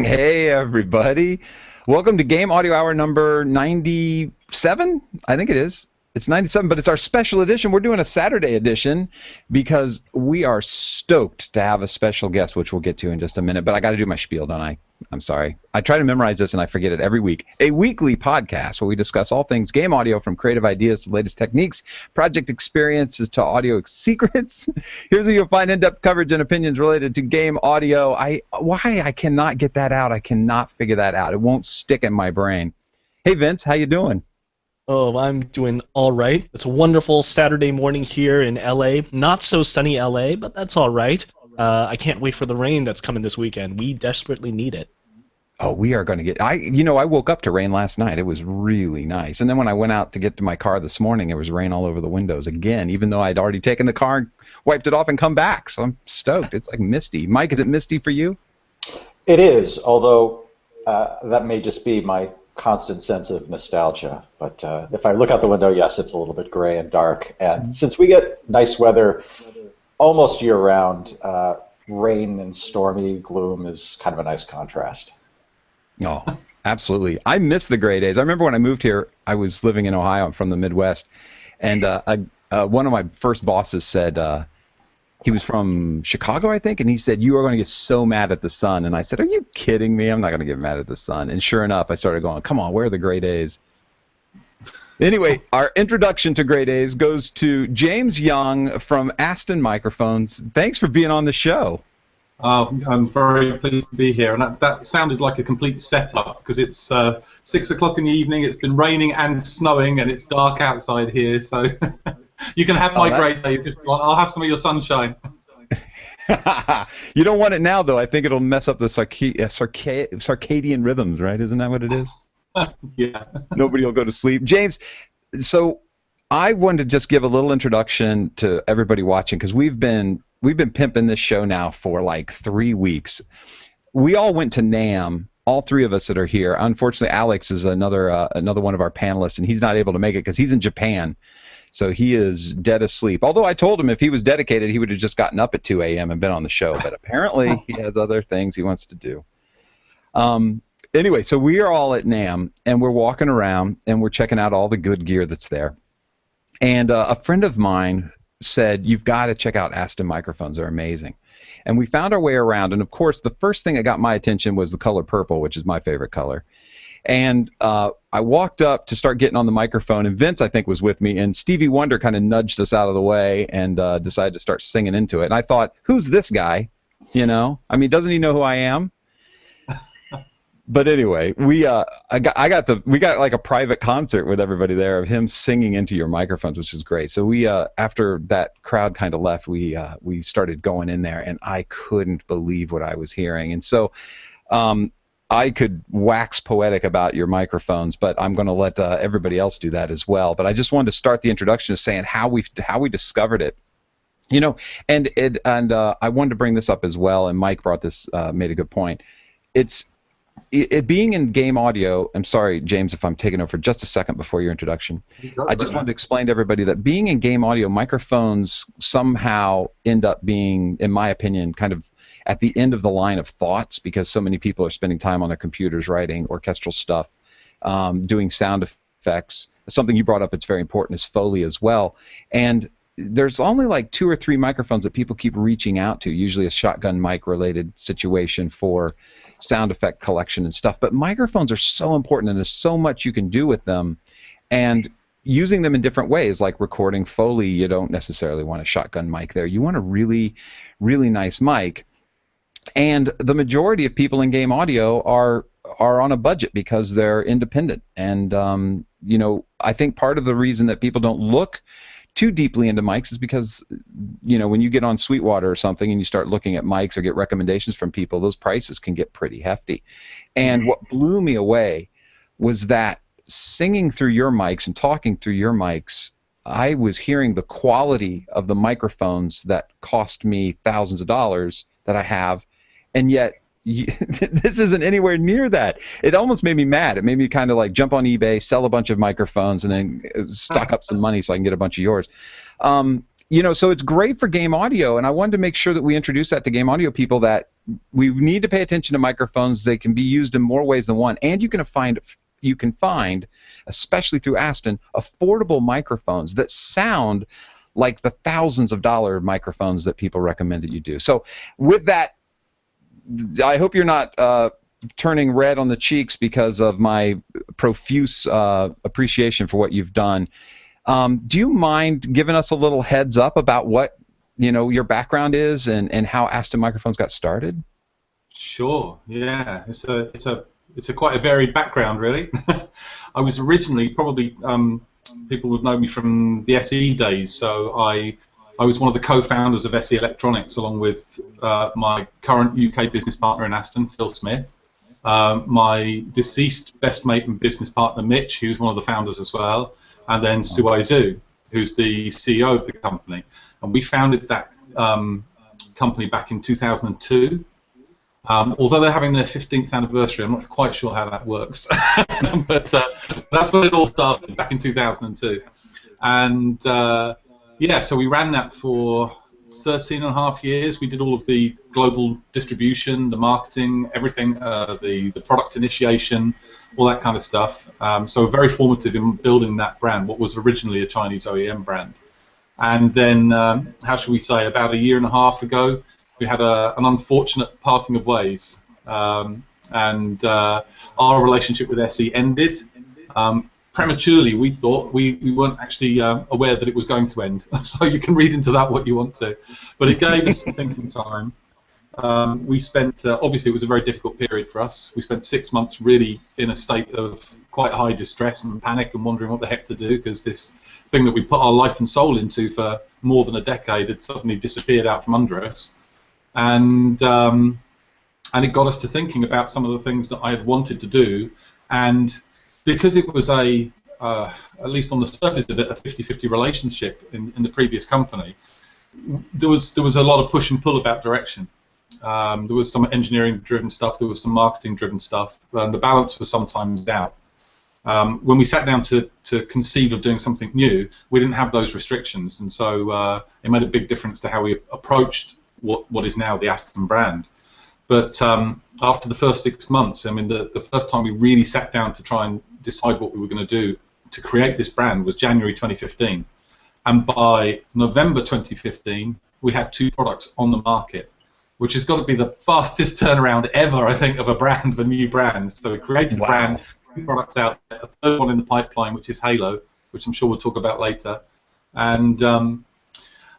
Hey, everybody. Welcome to Game Audio Hour number 97. I think it is. It's 97, but it's our special edition. We're doing a Saturday edition because we are stoked to have a special guest, which we'll get to in just a minute. But I got to do my spiel, don't I? I'm sorry. I try to memorize this and I forget it every week. A weekly podcast where we discuss all things game audio, from creative ideas to the latest techniques, project experiences to audio secrets. Here's where you'll find in-depth coverage and opinions related to game audio. Why I cannot get that out. I cannot figure that out. It won't stick in my brain. Hey, Vince, how you doing? Oh, I'm doing all right. It's a wonderful Saturday morning here in LA. Not so sunny LA, but that's all right. I can't wait for the rain that's coming this weekend. We desperately need it. Oh, we are going to get... I woke up to rain last night. It was really nice. And then when I went out to get to my car this morning, there was rain all over the windows again, even though I'd already taken the car and wiped it off and come back. So I'm stoked. It's like misty. Mike, is it misty for you? It is, although that may just be my constant sense of nostalgia. But if I look out the window, yes, it's a little bit gray and dark. And since we get nice weather almost year-round, rain and stormy gloom is kind of a nice contrast. Oh, absolutely. I miss the gray days. I remember when I moved here, I was living in Ohio. I'm from the Midwest. And one of my first bosses said, he was from Chicago, I think, and he said, "You are going to get so mad at the sun." And I said, "Are you kidding me? I'm not going to get mad at the sun." And sure enough, I started going, "Come on, where are the gray days?" Anyway, our introduction to gray days goes to James Young from Aston Microphones. Thanks for being on the show. I'm very pleased to be here, and that sounded like a complete setup because it's 6 o'clock in the evening. It's been raining and snowing, and it's dark outside here. So you can have my grey days if you want. I'll have some of your sunshine. You don't want it now, though. I think it'll mess up the circadian rhythms, right? Isn't that what it is? Yeah. Nobody will go to sleep. James, so I wanted to just give a little introduction to everybody watching because we've been pimping this show now for like 3 weeks. We all went to NAMM, all three of us that are here. Unfortunately, Alex is another one of our panelists, and he's not able to make it because he's in Japan. So he is dead asleep. Although I told him if he was dedicated, he would have just gotten up at 2 a.m. and been on the show. But apparently he has other things he wants to do. Anyway, so we are all at NAMM, and we're walking around, and we're checking out all the good gear that's there. And a friend of mine said, "You've got to check out Aston Microphones. They're amazing." And we found our way around, and of course, the first thing that got my attention was the color purple, which is my favorite color. And I walked up to start getting on the microphone, and Vince, I think, was with me, and Stevie Wonder kind of nudged us out of the way and decided to start singing into it. And I thought, who's this guy? You know? I mean, doesn't he know who I am? But anyway, we got like a private concert with everybody there of him singing into your microphones, which is great. So we after that crowd kind of left, we started going in there, and I couldn't believe what I was hearing. And so I could wax poetic about your microphones, but I'm going to let everybody else do that as well. But I just wanted to start the introduction of saying how we discovered it. You know, and I wanted to bring this up as well, and Mike brought this, made a good point. It being in game audio, I'm sorry, James, if I'm taking over for just a second before your introduction. I just wanted to explain to everybody that being in game audio, microphones somehow end up being, in my opinion, kind of at the end of the line of thoughts because so many people are spending time on their computers writing orchestral stuff, doing sound effects. Something you brought up that's very important is Foley as well. And there's only like 2 or 3 microphones that people keep reaching out to, usually a shotgun mic related situation for sound effect collection and stuff. But microphones are so important, and there's so much you can do with them. And using them in different ways, like recording Foley, you don't necessarily want a shotgun mic there. You want a really, really nice mic. And the majority of people in game audio are on a budget because they're independent. And, you know, I think part of the reason that people don't look too deeply into mics is because, you know, when you get on Sweetwater or something and you start looking at mics or get recommendations from people, those prices can get pretty hefty. And what blew me away was that singing through your mics and talking through your mics, I was hearing the quality of the microphones that cost me thousands of dollars that I have, and yet this isn't anywhere near that. It almost made me mad. It made me kind of like jump on eBay, sell a bunch of microphones, and then stock up some money so I can get a bunch of yours. you know, so it's great for game audio, and I wanted to make sure that we introduce that to game audio people, that we need to pay attention to microphones. They can be used in more ways than one, and you can find, especially through Aston, affordable microphones that sound like the thousands of dollar microphones that people recommend that you do. So with that, I hope you're not turning red on the cheeks because of my profuse appreciation for what you've done. Do you mind giving us a little heads up about what, you know, your background is and how Aston Microphones got started? Sure. Yeah, it's a quite a varied background, really. I was originally probably people would know me from the SE days. So I was one of the co-founders of SE Electronics, along with my current UK business partner in Aston, Phil Smith. My deceased best mate and business partner, Mitch, who's one of the founders as well, and then Suai Zhu, who's the CEO of the company. And we founded that company back in 2002. Although they're having their 15th anniversary, I'm not quite sure how that works. But that's when it all started, back in 2002. And yeah, so we ran that for 13 and a half years. We did all of the global distribution, the marketing, everything, the product initiation, all that kind of stuff. So very formative in building that brand, what was originally a Chinese OEM brand. And then, how should we say, about a year and a half ago, we had an unfortunate parting of ways. And our relationship with SE ended. Prematurely, we thought. We weren't actually aware that it was going to end. So you can read into that what you want to. But it gave us some thinking time. We spent, obviously it was a very difficult period for us. We spent 6 months really in a state of quite high distress and panic and wondering what the heck to do, because this thing that we put our life and soul into for more than a decade had suddenly disappeared out from under us. And it got us to thinking about some of the things that I had wanted to do. And because it was at least on the surface of it, a 50-50 relationship in the previous company, there was a lot of push and pull about direction. There was some engineering-driven stuff, there was some marketing-driven stuff, and the balance was sometimes out. When we sat down to conceive of doing something new, we didn't have those restrictions, and so it made a big difference to how we approached what is now the Aston brand. But after the first 6 months, I mean, the first time we really sat down to try and decide what we were going to do to create this brand was January 2015. And by November 2015, we had 2 products on the market, which has got to be the fastest turnaround ever, I think, of a brand, of a new brand. So we created a brand, 2 products out, a third one in the pipeline, which is Halo, which I'm sure we'll talk about later. And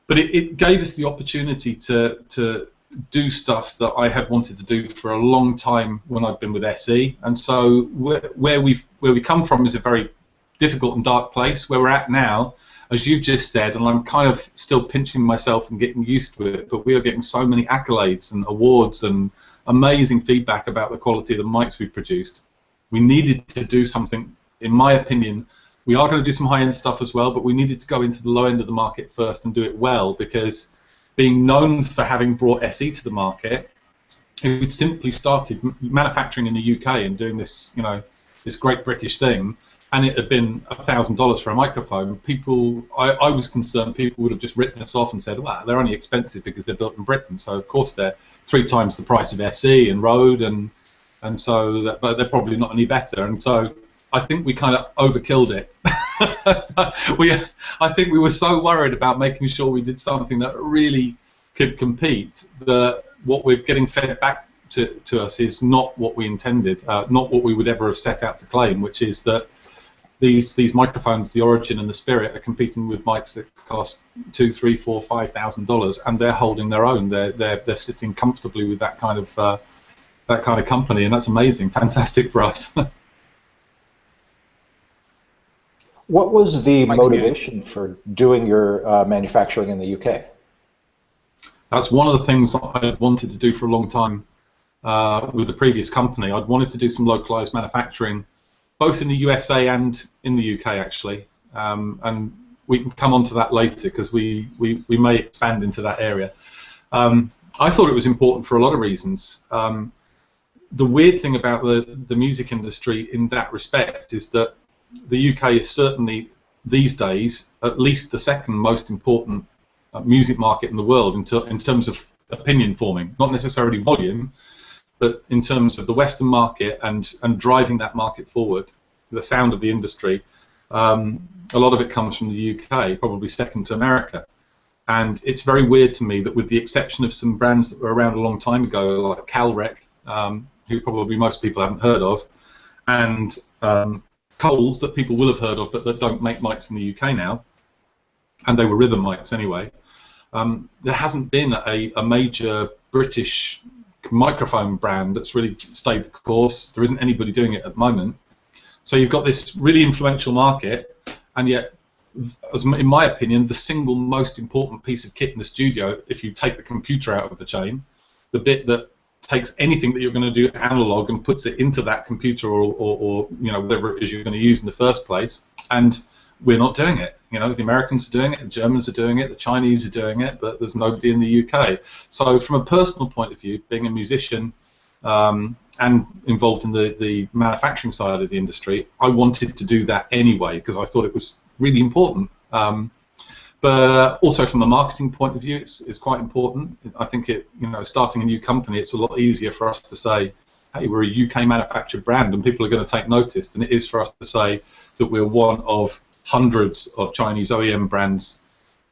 but it gave us the opportunity to do stuff that I had wanted to do for a long time when I'd been with SE. And so where we come from is a very difficult and dark place. Where we're at now, as you've just said, and I'm kind of still pinching myself and getting used to it, but we are getting so many accolades and awards and amazing feedback about the quality of the mics we've produced. We needed to do something, in my opinion. We are going to do some high-end stuff as well, but we needed to go into the low end of the market first and do it well, because being known for having brought SE to the market, we'd simply started manufacturing in the UK and doing this, you know, this great British thing, and it had been $1,000 for a microphone. People, I was concerned people would have just written us off and said, well, they're only expensive because they're built in Britain, so of course they're 3 times the price of SE and Rode, and so but they're probably not any better. And so I think we kind of overkilled it. I think we were so worried about making sure we did something that really could compete that what we're getting fed back to us is not what we intended, not what we would ever have set out to claim, which is that these microphones, the Origin and the Spirit, are competing with mics that cost $2,000, $3,000, $4,000, $5,000, and they're holding their own. They're sitting comfortably with that kind of company, and that's amazing, fantastic for us. What was the motivation for doing your manufacturing in the UK? That's one of the things I had wanted to do for a long time with the previous company. I'd wanted to do some localized manufacturing, both in the USA and in the UK, actually. And we can come on to that later, because we may expand into that area. I thought it was important for a lot of reasons. The weird thing about the music industry in that respect is that the UK is certainly, these days, at least the second most important music market in the world in terms of opinion forming, not necessarily volume, but in terms of the Western market and driving that market forward, the sound of the industry. A lot of it comes from the UK, probably second to America. And it's very weird to me that, with the exception of some brands that were around a long time ago, like Calrec, who probably most people haven't heard of, and Coles, that people will have heard of, but that don't make mics in the UK now, and they were ribbon mics anyway, there hasn't been a major British microphone brand that's really stayed the course. There isn't anybody doing it at the moment. So you've got this really influential market, and yet, in my opinion, the single most important piece of kit in the studio, if you take the computer out of the chain, the bit that takes anything that you're going to do analog and puts it into that computer or whatever it is you're going to use in the first place, and we're not doing it. The Americans are doing it, the Germans are doing it, the Chinese are doing it, but there's nobody in the UK. So from a personal point of view, being a musician and involved in the manufacturing side of the industry, I wanted to do that anyway because I thought it was really important. But also from a marketing point of view, it's quite important. I think starting a new company, it's a lot easier for us to say, hey, we're a UK manufactured brand and people are going to take notice than it is for us to say that we're one of hundreds of Chinese OEM brands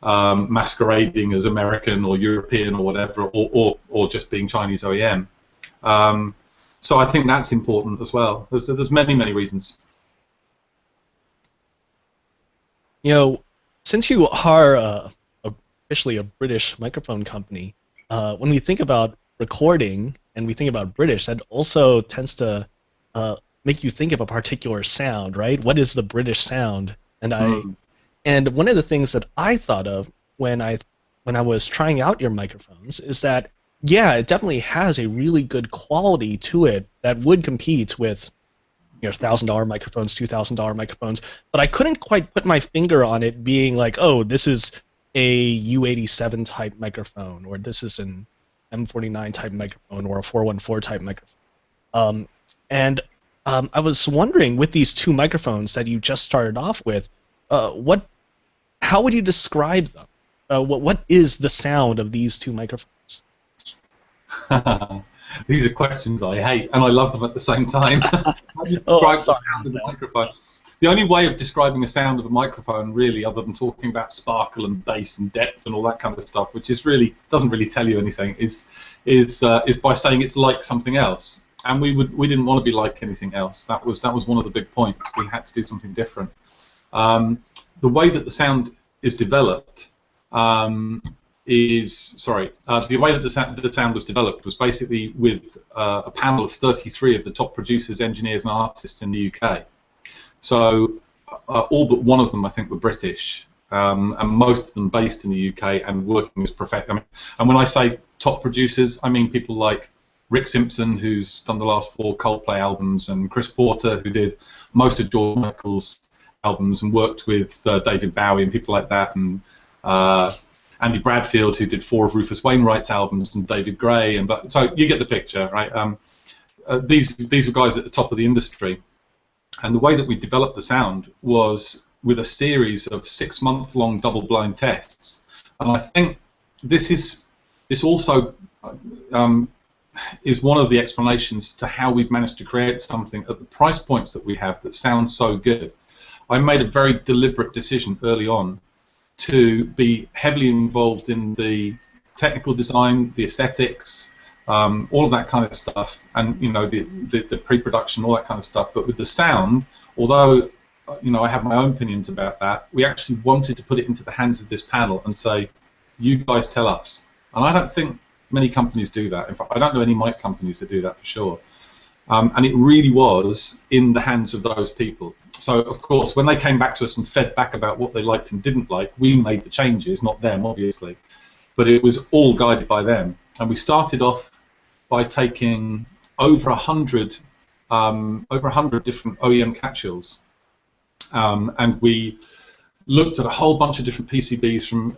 masquerading as American or European or whatever, or just being Chinese OEM. So I think that's important as well. There's many reasons. Since you are officially a British microphone company, when we think about recording and we think about British, that also tends to make you think of a particular sound, right? What is the British sound? And one of the things that I thought of when I was trying out your microphones is that, yeah, it definitely has a really good quality to it that would compete with $1,000 microphones, $2,000 microphones, but I couldn't quite put my finger on it being like, oh, this is a U87 type microphone, or this is an M49 type microphone, or a 414 type microphone. I was wondering, with these two microphones that you just started off with, how would you describe them? What is the sound of these two microphones? These are questions I hate, and I love them at the same time. How do you describe the sound of a microphone? The only way of describing the sound of a microphone, really, other than talking about sparkle and bass and depth and all that kind of stuff, which is really doesn't really tell you anything, is by saying it's like something else. And we didn't want to be like anything else. That was one of the big points. We had to do something different. The way that the sound is developed the way that the sound was developed was basically with a panel of 33 of the top producers, engineers, and artists in the UK. So all but one of them, I think, were British, and most of them based in the UK and working as professionals. And when I say top producers, I mean people like Rick Simpson, who's done the last 4 Coldplay albums, and Chris Porter, who did most of George Michael's albums and worked with David Bowie and people like that, and Andy Bradfield, who did 4 of Rufus Wainwright's albums, and David Gray, so you get the picture, right? These were guys at the top of the industry, and the way that we developed the sound was with a series of 6-month-long double-blind tests, and I think this also is one of the explanations to how we've managed to create something at the price points that we have that sounds so good. I made a very deliberate decision early on to be heavily involved in the technical design, the aesthetics, all of that kind of stuff, and the pre-production, all that kind of stuff. But with the sound, although I have my own opinions about that, we actually wanted to put it into the hands of this panel and say, you guys tell us. And I don't think many companies do that. In fact, I don't know any mic companies that do that for sure. And it really was in the hands of those people. So, of course, when they came back to us and fed back about what they liked and didn't like, we made the changes, not them, obviously. But it was all guided by them. And we started off by taking over 100 different OEM capsules. And we looked at a whole bunch of different PCBs from,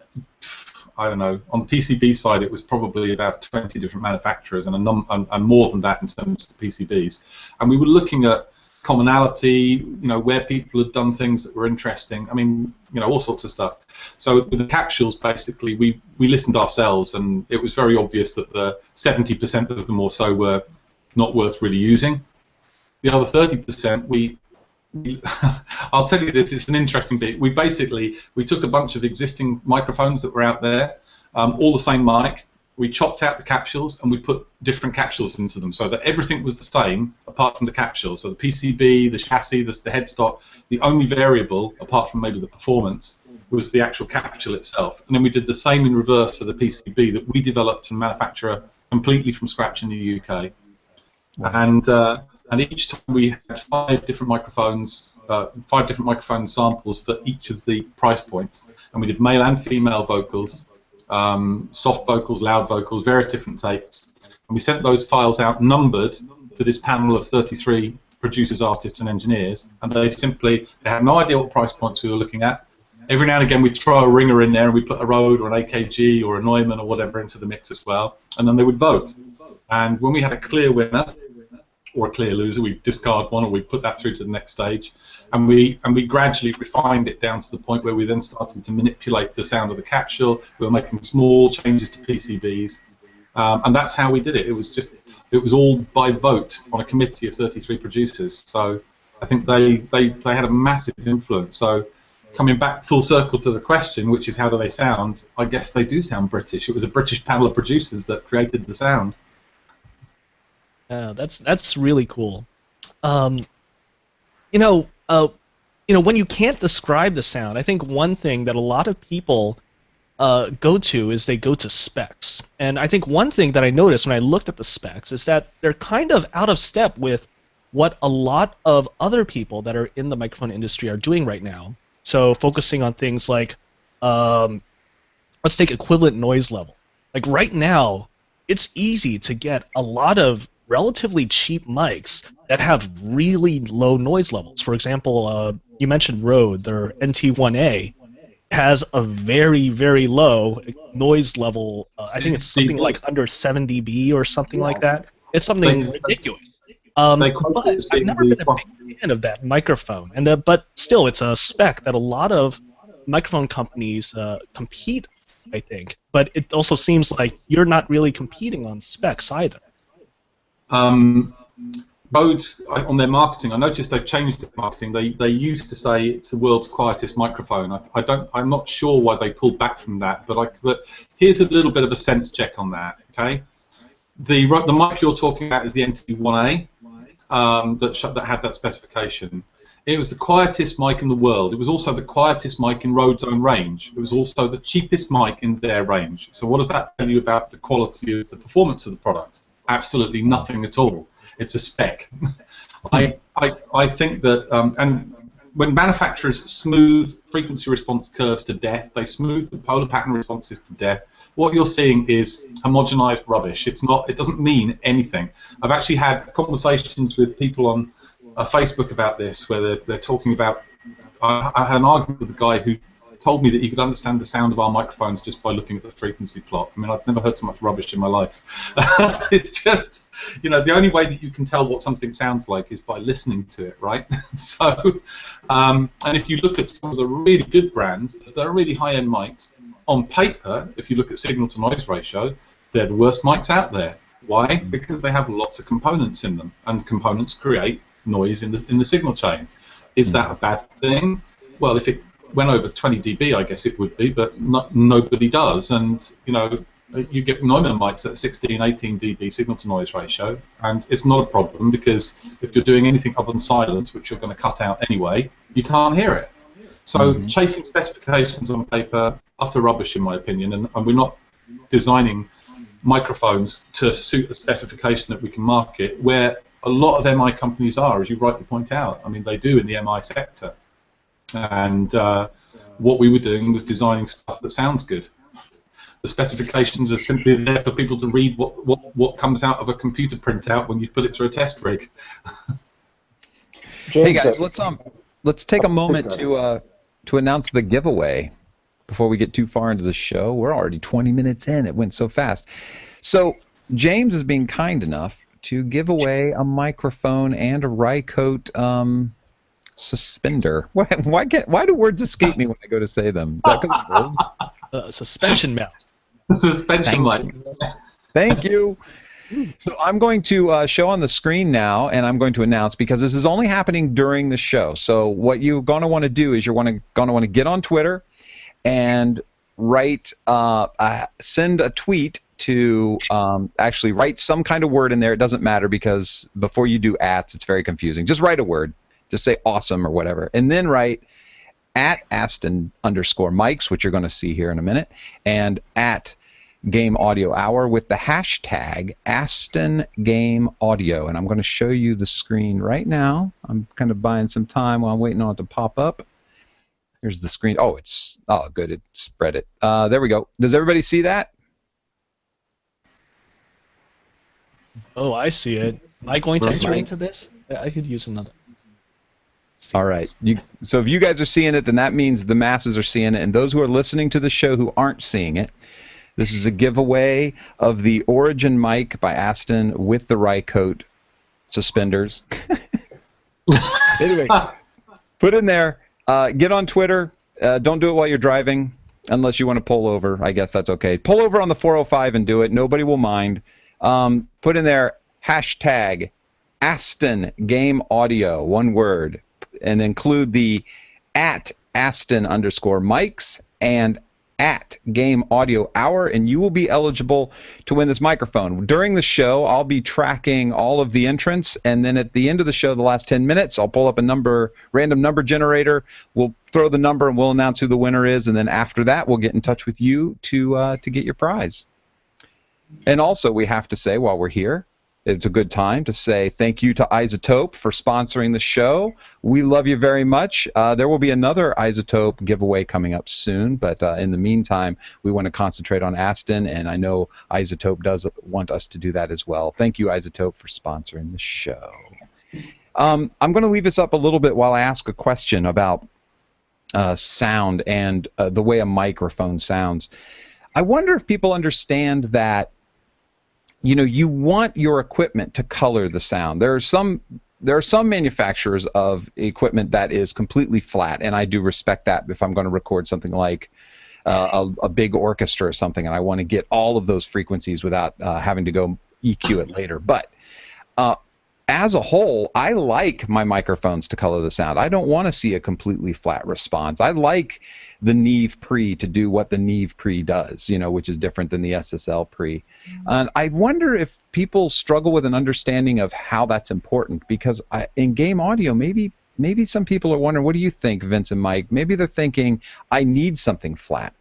I don't know, on the PCB side it was probably about 20 different manufacturers and more than that in terms of PCBs. And we were looking at commonality, where people had done things that were interesting. I mean, all sorts of stuff. So with the capsules, basically, we listened ourselves, and it was very obvious that the 70% of them or so were not worth really using. The other 30%, I'll tell you this, it's an interesting bit. We took a bunch of existing microphones that were out there, all the same mic. We chopped out the capsules and we put different capsules into them so that everything was the same apart from the capsules. So the PCB, the chassis, the headstock, the only variable, apart from maybe the performance, was the actual capsule itself. And then we did the same in reverse for the PCB that we developed and manufacture completely from scratch in the UK. Wow. And each time we had 5 different microphone samples for each of the price points. And we did male and female vocals, soft vocals, loud vocals, various different takes. And we sent those files out numbered to this panel of 33 producers, artists, and engineers. And they had no idea what price points we were looking at. Every now and again we'd throw a ringer in there and we'd put a Rode or an AKG or a Neumann or whatever into the mix as well. And then they would vote. And when we had a clear winner or a clear loser, we'd discard one or we'd put that through to the next stage. And we gradually refined it down to the point where we then started to manipulate the sound of the capsule. We were making small changes to PCBs, and that's how we did it. It was all by vote on a committee of 33 producers. So I think they had a massive influence. So coming back full circle to the question, which is how do they sound? I guess they do sound British. It was a British panel of producers that created the sound. That's really cool. When you can't describe the sound, I think one thing that a lot of people go to is they go to specs. And I think one thing that I noticed when I looked at the specs is that they're kind of out of step with what a lot of other people that are in the microphone industry are doing right now. So focusing on things like, let's take equivalent noise level. Like right now, it's easy to get a lot of relatively cheap mics that have really low noise levels. For example, you mentioned Rode, their NT1A has a very, very low noise level. I think it's something like under 7 dB or something like that. It's something ridiculous. But I've never been a big fan of that microphone. But still, it's a spec that a lot of microphone companies compete, I think. But it also seems like you're not really competing on specs either. Rode, on their marketing, I noticed they've changed their marketing. They used to say it's the world's quietest microphone. I'm not sure why they pulled back from that, but here's a little bit of a sense check on that. Okay, the mic you're talking about is the NT1A that had that specification. It was the quietest mic in the world. It was also the quietest mic in Rode's own range. It was also the cheapest mic in their range. So what does that tell you about the quality of the performance of the product? Absolutely nothing at all. It's a spec. I think that, and when manufacturers smooth frequency response curves to death, they smooth the polar pattern responses to death. What you're seeing is homogenized rubbish. It doesn't mean anything. I've actually had conversations with people on Facebook about this, where they're talking about. I had an argument with a guy who told me that he could understand the sound of our microphones just by looking at the frequency plot. I mean, I've never heard so much rubbish in my life. It's just, the only way that you can tell what something sounds like is by listening to it, right? So, and if you look at some of the really good brands, they're really high-end mics. On paper, if you look at signal-to-noise ratio, they're the worst mics out there. Why? Because they have lots of components in them, and components create noise in the signal chain. Is that a bad thing? Well, if it went over 20 dB, I guess it would be, but nobody does. And you get Neumann mics at 16, 18 dB signal-to-noise ratio, and it's not a problem Because if you're doing anything other than silence, which you're going to cut out anyway, you can't hear it. So chasing specifications on paper, utter rubbish in my opinion, and we're not designing microphones to suit a specification that we can market, where a lot of MI companies are, as you rightly point out. I mean, they do in the MI sector. And what we were doing was designing stuff that sounds good. The specifications are simply there for people to read what comes out of a computer printout when you put it through a test rig. Hey guys, let's take a moment to announce the giveaway before we get too far into the show. We're already 20 minutes in. It went so fast. So James is being kind enough to give away a microphone and a Rycote suspender. Why do words escape me when I go to say them? Is that because I'm old? Suspension mount. Suspension mic. Thank you. So I'm going to show on the screen now, and I'm going to announce, because this is only happening during the show. So what you're going to want to do is you're going to want to get on Twitter and send a tweet to actually write some kind of word in there. It doesn't matter, because before you do ats, it's very confusing. Just write a word. Just say awesome or whatever, and then write at Aston_Mics, which you're going to see here in a minute, and at Game Audio Hour with the hashtag Aston Game Audio. And I'm going to show you the screen right now. I'm kind of buying some time while I'm waiting on it to pop up. Here's the screen. Oh, good. It spread it. There we go. Does everybody see that? Oh, I see it. Am I going to enter into this? I could use another. All right. So if you guys are seeing it, then that means the masses are seeing it. And those who are listening to the show who aren't seeing it, this is a giveaway of the Origin mic by Aston with the Rycote suspenders. Anyway, put in there. Get on Twitter. Don't do it while you're driving, unless you want to pull over. I guess that's okay. Pull over on the 405 and do it. Nobody will mind. Put in there hashtag Aston Game Audio, one word, and include the at Aston_Mics and at Game Audio Hour, and you will be eligible to win this microphone. During the show, I'll be tracking all of the entrants, and then at the end of the show, the last 10 minutes, I'll pull up a random number generator. We'll throw the number, and we'll announce who the winner is, and then after that, we'll get in touch with you to get your prize. And also, we have to say, while we're here, it's a good time to say thank you to iZotope for sponsoring the show. We love you very much. There will be another iZotope giveaway coming up soon, but in the meantime, we want to concentrate on Aston, and I know iZotope does want us to do that as well. Thank you, iZotope, for sponsoring the show. I'm going to leave this up a little bit while I ask a question about sound and the way a microphone sounds. I wonder if people understand that you want your equipment to color the sound. There are some manufacturers of equipment that is completely flat, and I do respect that if I'm going to record something like a big orchestra or something, and I want to get all of those frequencies without having to go EQ it later. But as a whole, I like my microphones to color the sound. I don't want to see a completely flat response. I like the Neve pre to do what the Neve pre does, which is different than the SSL pre. And I wonder if people struggle with an understanding of how that's important, because in game audio, maybe some people are wondering, what do you think, Vince and Mike? Maybe they're thinking, I need something flat.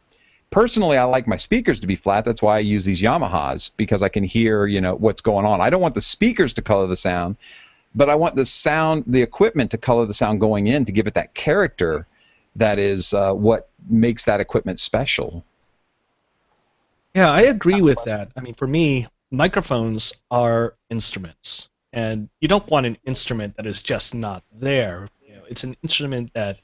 Personally, I like my speakers to be flat. That's why I use these Yamahas, because I can hear, what's going on. I don't want the speakers to color the sound, but I want the equipment to color the sound going in to give it that character that is what makes that equipment special. Yeah, I agree with that. I mean, for me, microphones are instruments, and you don't want an instrument that is just not there. It's an instrument that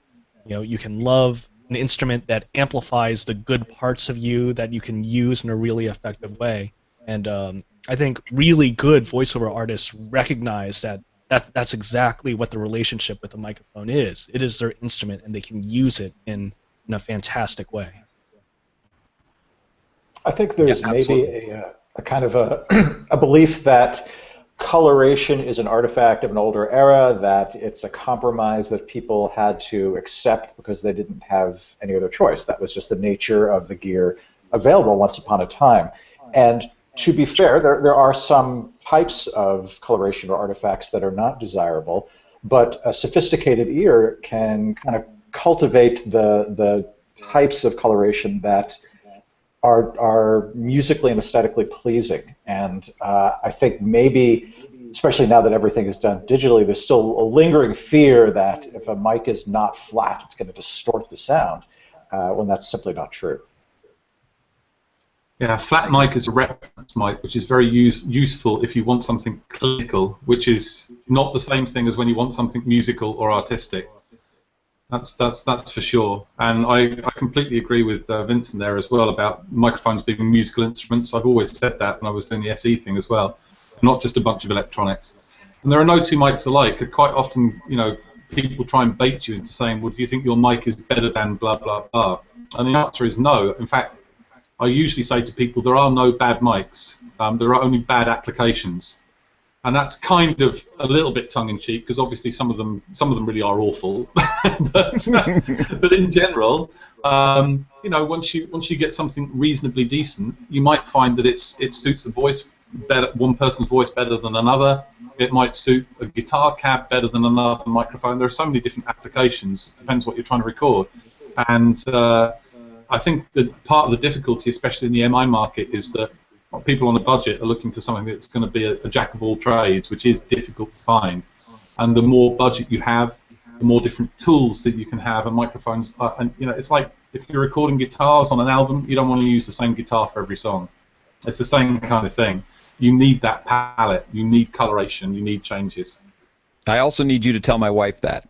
you can love, an instrument that amplifies the good parts of you that you can use in a really effective way. And I think really good voiceover artists recognize that's exactly what the relationship with the microphone is. It is their instrument, and they can use it in a fantastic way. I think there's maybe a kind of a belief that coloration is an artifact of an older era, that it's a compromise that people had to accept because they didn't have any other choice. That was just the nature of the gear available once upon a time. And to be fair, there are some types of coloration or artifacts that are not desirable, but a sophisticated ear can kind of cultivate the types of coloration that are musically and aesthetically pleasing. And I think maybe, especially now that everything is done digitally, there's still a lingering fear that if a mic is not flat, it's going to distort the sound, when that's simply not true. Yeah, flat mic is a reference mic, which is very useful if you want something clinical, which is not the same thing as when you want something musical or artistic. That's for sure. And I completely agree with Vincent there as well about microphones being musical instruments. I've always said that when I was doing the SE thing as well. not just a bunch of electronics. And there are no two mics alike. Quite often, people try and bait you into saying, well, do you think your mic is better than blah, blah, blah? And the answer is no. In fact, I usually say to people, there are no bad mics. There are only bad applications. And that's kind of a little bit tongue-in-cheek, because obviously some of them really are awful. but in general, once you get something reasonably decent, you might find that it suits a voice better, one person's voice better than another. It might suit a guitar cab better than another microphone. There are so many different applications. It depends what you're trying to record. And I think that part of the difficulty, especially in the MI market, is that people on a budget are looking for something that's going to be a jack of all trades, which is difficult to find. And the more budget you have, the more different tools that you can have, and microphones. It's like if you're recording guitars on an album, you don't want to use the same guitar for every song. It's the same kind of thing. You need that palette. You need coloration. You need changes. I also need you to tell my wife that.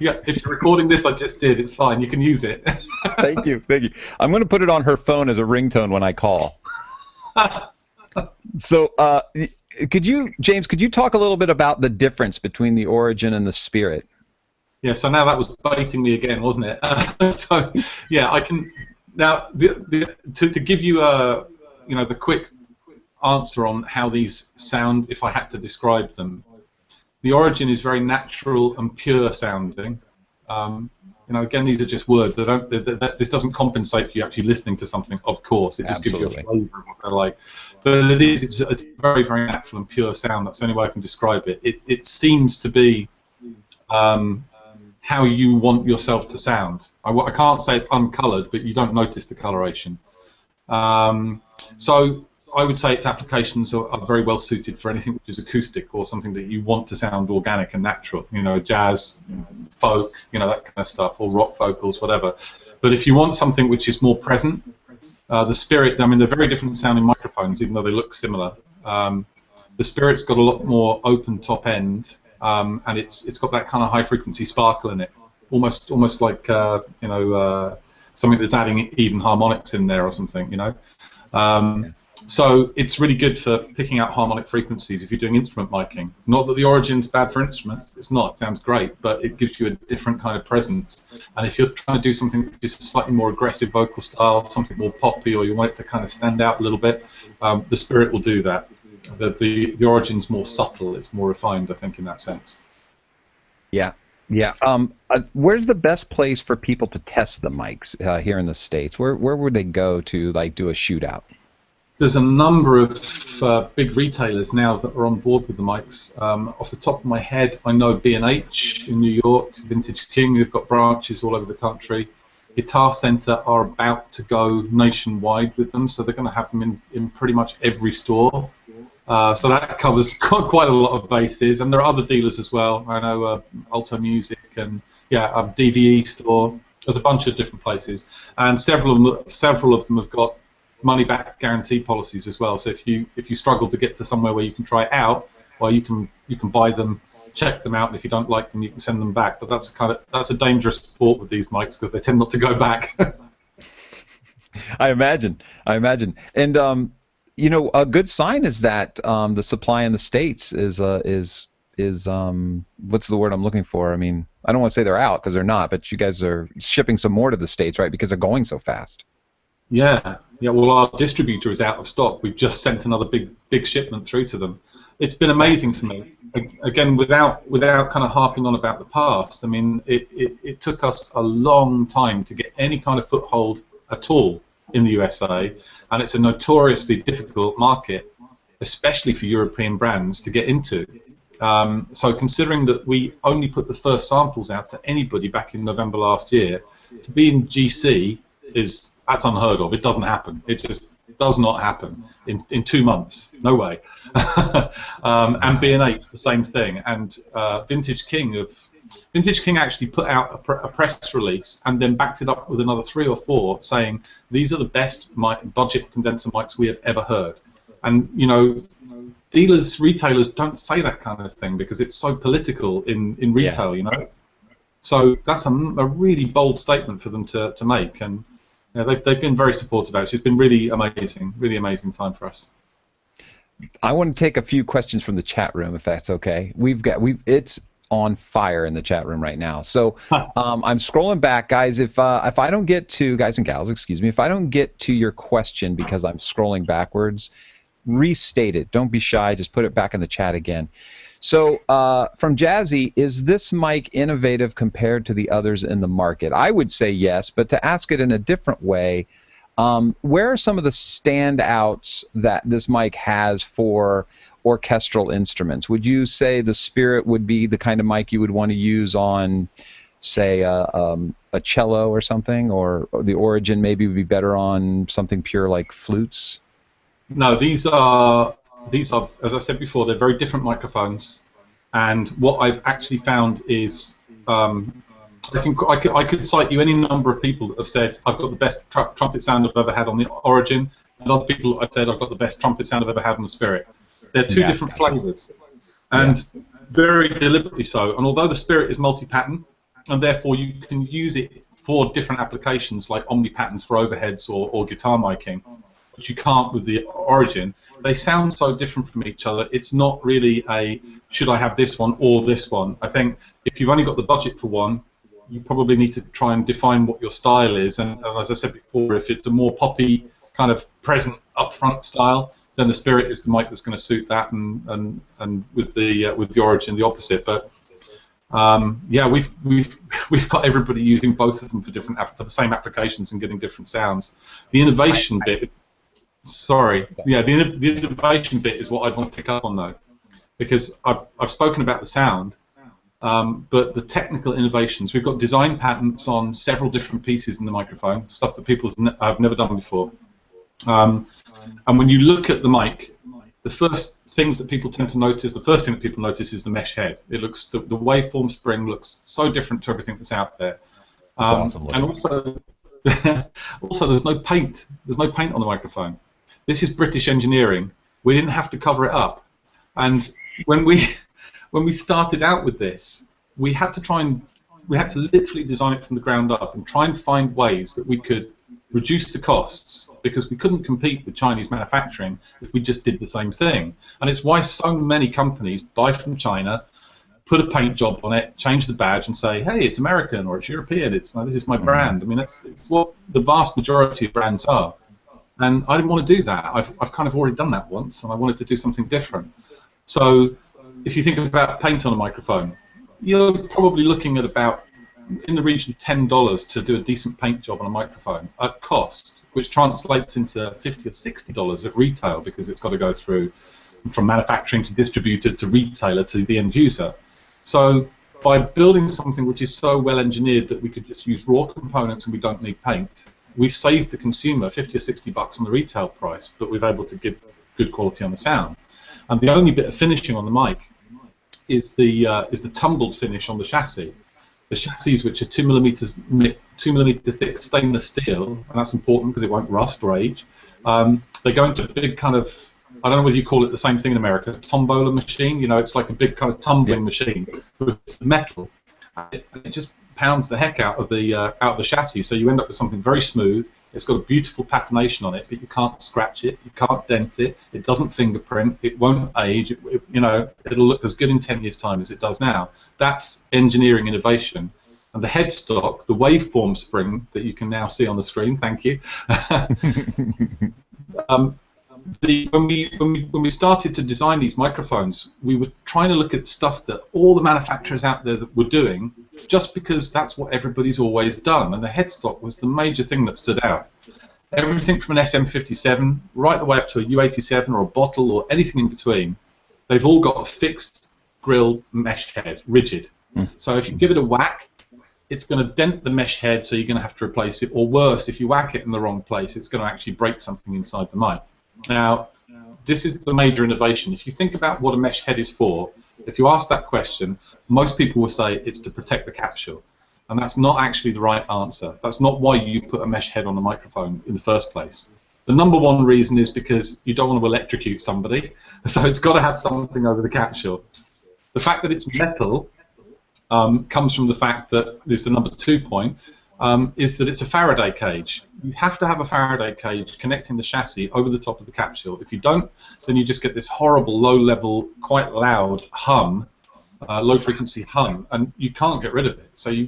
Yeah, if you're recording this, I just did. It's fine. You can use it. Thank you. I'm going to put it on her phone as a ringtone when I call. So, James, could you talk a little bit about the difference between the Origin and the Spirit? Yeah. So now that was baiting me again, wasn't it? So, yeah, I can now to give you the quick answer on how these sound, if I had to describe them. The Origin is very natural and pure sounding. Again, these are just words. This doesn't compensate for you actually listening to something. Of course, it just gives you a flavour of what they're like. But it's very, very natural and pure sound. That's the only way I can describe it. It seems to be how you want yourself to sound. I can't say it's uncoloured, but you don't notice the coloration. So I would say its applications are very well suited for anything which is acoustic or something that you want to sound organic and natural. Jazz, folk, that kind of stuff, or rock vocals, whatever. But if you want something which is more present, the Spirit, they're very different sounding microphones, even though they look similar. The Spirit's got a lot more open top end, and it's got that kind of high frequency sparkle in it, almost like something that's adding even harmonics in there or something, So it's really good for picking out harmonic frequencies if you're doing instrument miking. Not that the Origin's bad for instruments, it's not, it sounds great, but it gives you a different kind of presence. And if you're trying to do something which is a slightly more aggressive vocal style, something more poppy, or you want it to kind of stand out a little bit, the Spirit will do that. The Origin's more subtle, it's more refined, I think, in that sense. Yeah. Where's the best place for people to test the mics here in the States? Where would they go to do a shootout? There's a number of big retailers now that are on board with the mics. Off the top of my head, I know B&H in New York, Vintage King, who've got branches all over the country. Guitar Center are about to go nationwide with them, so they're going to have them in pretty much every store. So that covers quite a lot of bases, and there are other dealers as well. I know Alto Music and DVE store. There's a bunch of different places, and several of them have got money-back guarantee policies as well. So if you struggle to get to somewhere where you can try it out, well, you can buy them, check them out, and if you don't like them, you can send them back. But that's a dangerous sport with these mics because they tend not to go back. I imagine. And a good sign is that the supply in the States is what's the word I'm looking for? I mean, I don't want to say they're out because they're not, but you guys are shipping some more to the States, right? Because they're going so fast. Yeah. Well, our distributor is out of stock. We've just sent another big shipment through to them. It's been amazing for me. Again, without kind of harping on about the past. I mean, it took us a long time to get any kind of foothold at all in the USA, and it's a notoriously difficult market, especially for European brands to get into. So considering that we only put the first samples out to anybody back in November last year, to be in GC that's unheard of. It doesn't happen. It just does not happen in 2 months. No way. And B&H, the same thing. And Vintage King actually put out a press release and then backed it up with another 3 or 4 saying these are the best budget condenser mics we have ever heard. And retailers don't say that kind of thing because it's so political in retail. So that's a really bold statement for them to make. And Yeah, they've been very supportive of it. It's been really amazing time for us. I want to take a few questions from the chat room, if that's okay. It's on fire in the chat room right now. So I'm scrolling back, guys. If I don't get to, guys and gals, excuse me, if I don't get to your question because I'm scrolling backwards, restate it. Don't be shy. Just put it back in the chat again. So from Jazzy, is this mic innovative compared to the others in the market? I would say yes, but to ask it in a different way, where are some of the standouts that this mic has for orchestral instruments? Would you say the Spirit would be the kind of mic you would want to use on, say, a cello or something, or the Origin maybe would be better on something pure like flutes? No, these are, as I said before, they're very different microphones, and what I've actually found is I could cite you any number of people that have said I've got the best trumpet sound I've ever had on the Origin, and other people have said I've got the best trumpet sound I've ever had on the Spirit. They're two different flavors, and very deliberately so. And although the Spirit is multi-pattern, and therefore you can use it for different applications like omni-patterns for overheads or guitar miking, which you can't with the Origin, they sound so different from each other. It's not really a should I have this one or this one. I think if you've only got the budget for one, you probably need to try and define what your style is. And as I said before, if it's a more poppy kind of present upfront style, then the Spirit is the mic that's going to suit that, and with the Origin the opposite. But yeah, we've got everybody using both of them for the same applications and getting different sounds. The innovation bit. Sorry, yeah, the innovation bit is what I'd want to pick up on though, because I've spoken about the sound, but the technical innovations, we've got design patents on several different pieces in the microphone, stuff that people have never done before. And when you look at the mic, the first things that people tend to notice, the first thing that people notice is the mesh head. It looks, the waveform spring looks so different to everything that's out there. Awesome, and also, also there's no paint. There's no paint on the microphone. This is British engineering. We didn't have to cover it up. And when we started out with this, we had to literally design it from the ground up and try and find ways that we could reduce the costs, because we couldn't compete with Chinese manufacturing if we just did the same thing. And it's why so many companies buy from China, put a paint job on it, change the badge, and say, "Hey, it's American," or "It's European." It's this is my brand. I mean, it's what the vast majority of brands are. And I didn't want to do that. I've kind of already done that once, and I wanted to do something different. So if you think about paint on a microphone, you're probably looking at about in the region of $10 to do a decent paint job on a microphone at cost, which translates into $50 or $60 at retail, because it's got to go through from manufacturing to distributor to retailer to the end user. So by building something which is so well engineered that we could just use raw components and we don't need paint, we've saved the consumer $50 or $60 on the retail price, but we've able to give good quality on the sound. And the only bit of finishing on the mic is the tumbled finish on the chassis. The chassis, which are 2 millimeter thick stainless steel, and that's important because it won't rust or age. They go into a big kind of, I don't know whether you call it the same thing in America, a tombola machine. You know, it's like a big kind of tumbling machine, but it's metal. It just pounds the heck out of the chassis, so you end up with something very smooth. It's got a beautiful patination on it, but you can't scratch it, you can't dent it, it doesn't fingerprint, it won't age. You know, it'll look as good in 10 years' time as it does now. That's engineering innovation. And the headstock, the waveform spring that you can now see on the screen, thank you. When we started to design these microphones, we were trying to look at stuff that all the manufacturers out there that were doing, just because that's what everybody's always done, and the headstock was the major thing that stood out. Everything from an SM57 right the way up to a U87 or a bottle or anything in between, they've all got a fixed grill mesh head, rigid. So if you give it a whack, it's going to dent the mesh head, so you're going to have to replace it, or worse, if you whack it in the wrong place, it's going to actually break something inside the mic. Now, this is the major innovation. If you think about what a mesh head is for, if you ask that question, most people will say it's to protect the capsule. And that's not actually the right answer. That's not why you put a mesh head on the microphone in the first place. The number one reason is because you don't want to electrocute somebody, so it's got to have something over the capsule. The fact that it's metal comes from the fact that, there's the number 2 point, is that it's a Faraday cage. You have to have a Faraday cage connecting the chassis over the top of the capsule. If you don't, then you just get this horrible, low-level, quite loud hum, low-frequency hum, and you can't get rid of it. So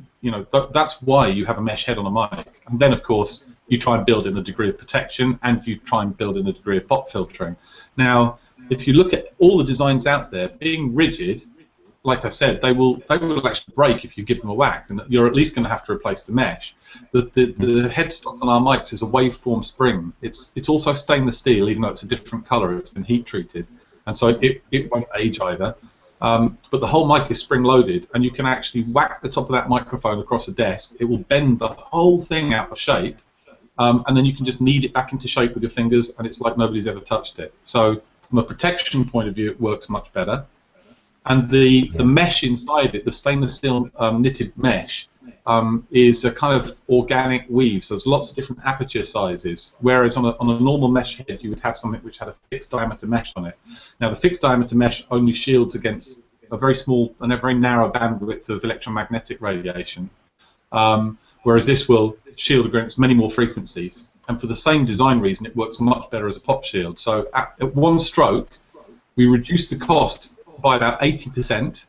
that's why you have a mesh head on a mic. And then, of course, you try and build in a degree of protection, and you try and build in a degree of pop filtering. Now, if you look at all the designs out there, being rigid, like I said, they will actually break if you give them a whack, and you're at least going to have to replace the mesh. The headstock on our mics is a waveform spring. It's also stainless steel, even though it's a different color. It's been heat treated, and so it won't age either. But the whole mic is spring loaded, and you can actually whack the top of that microphone across a desk. It will bend the whole thing out of shape, and then you can just knead it back into shape with your fingers, and it's like nobody's ever touched it. So from a protection point of view, it works much better. And the mesh inside it, the stainless steel knitted mesh, is a kind of organic weave. So there's lots of different aperture sizes. Whereas on a normal mesh head, you would have something which had a fixed diameter mesh on it. Now the fixed diameter mesh only shields against a very small and a very narrow bandwidth of electromagnetic radiation, whereas this will shield against many more frequencies. And for the same design reason, it works much better as a pop shield. So at one stroke, we reduce the cost by about 80%.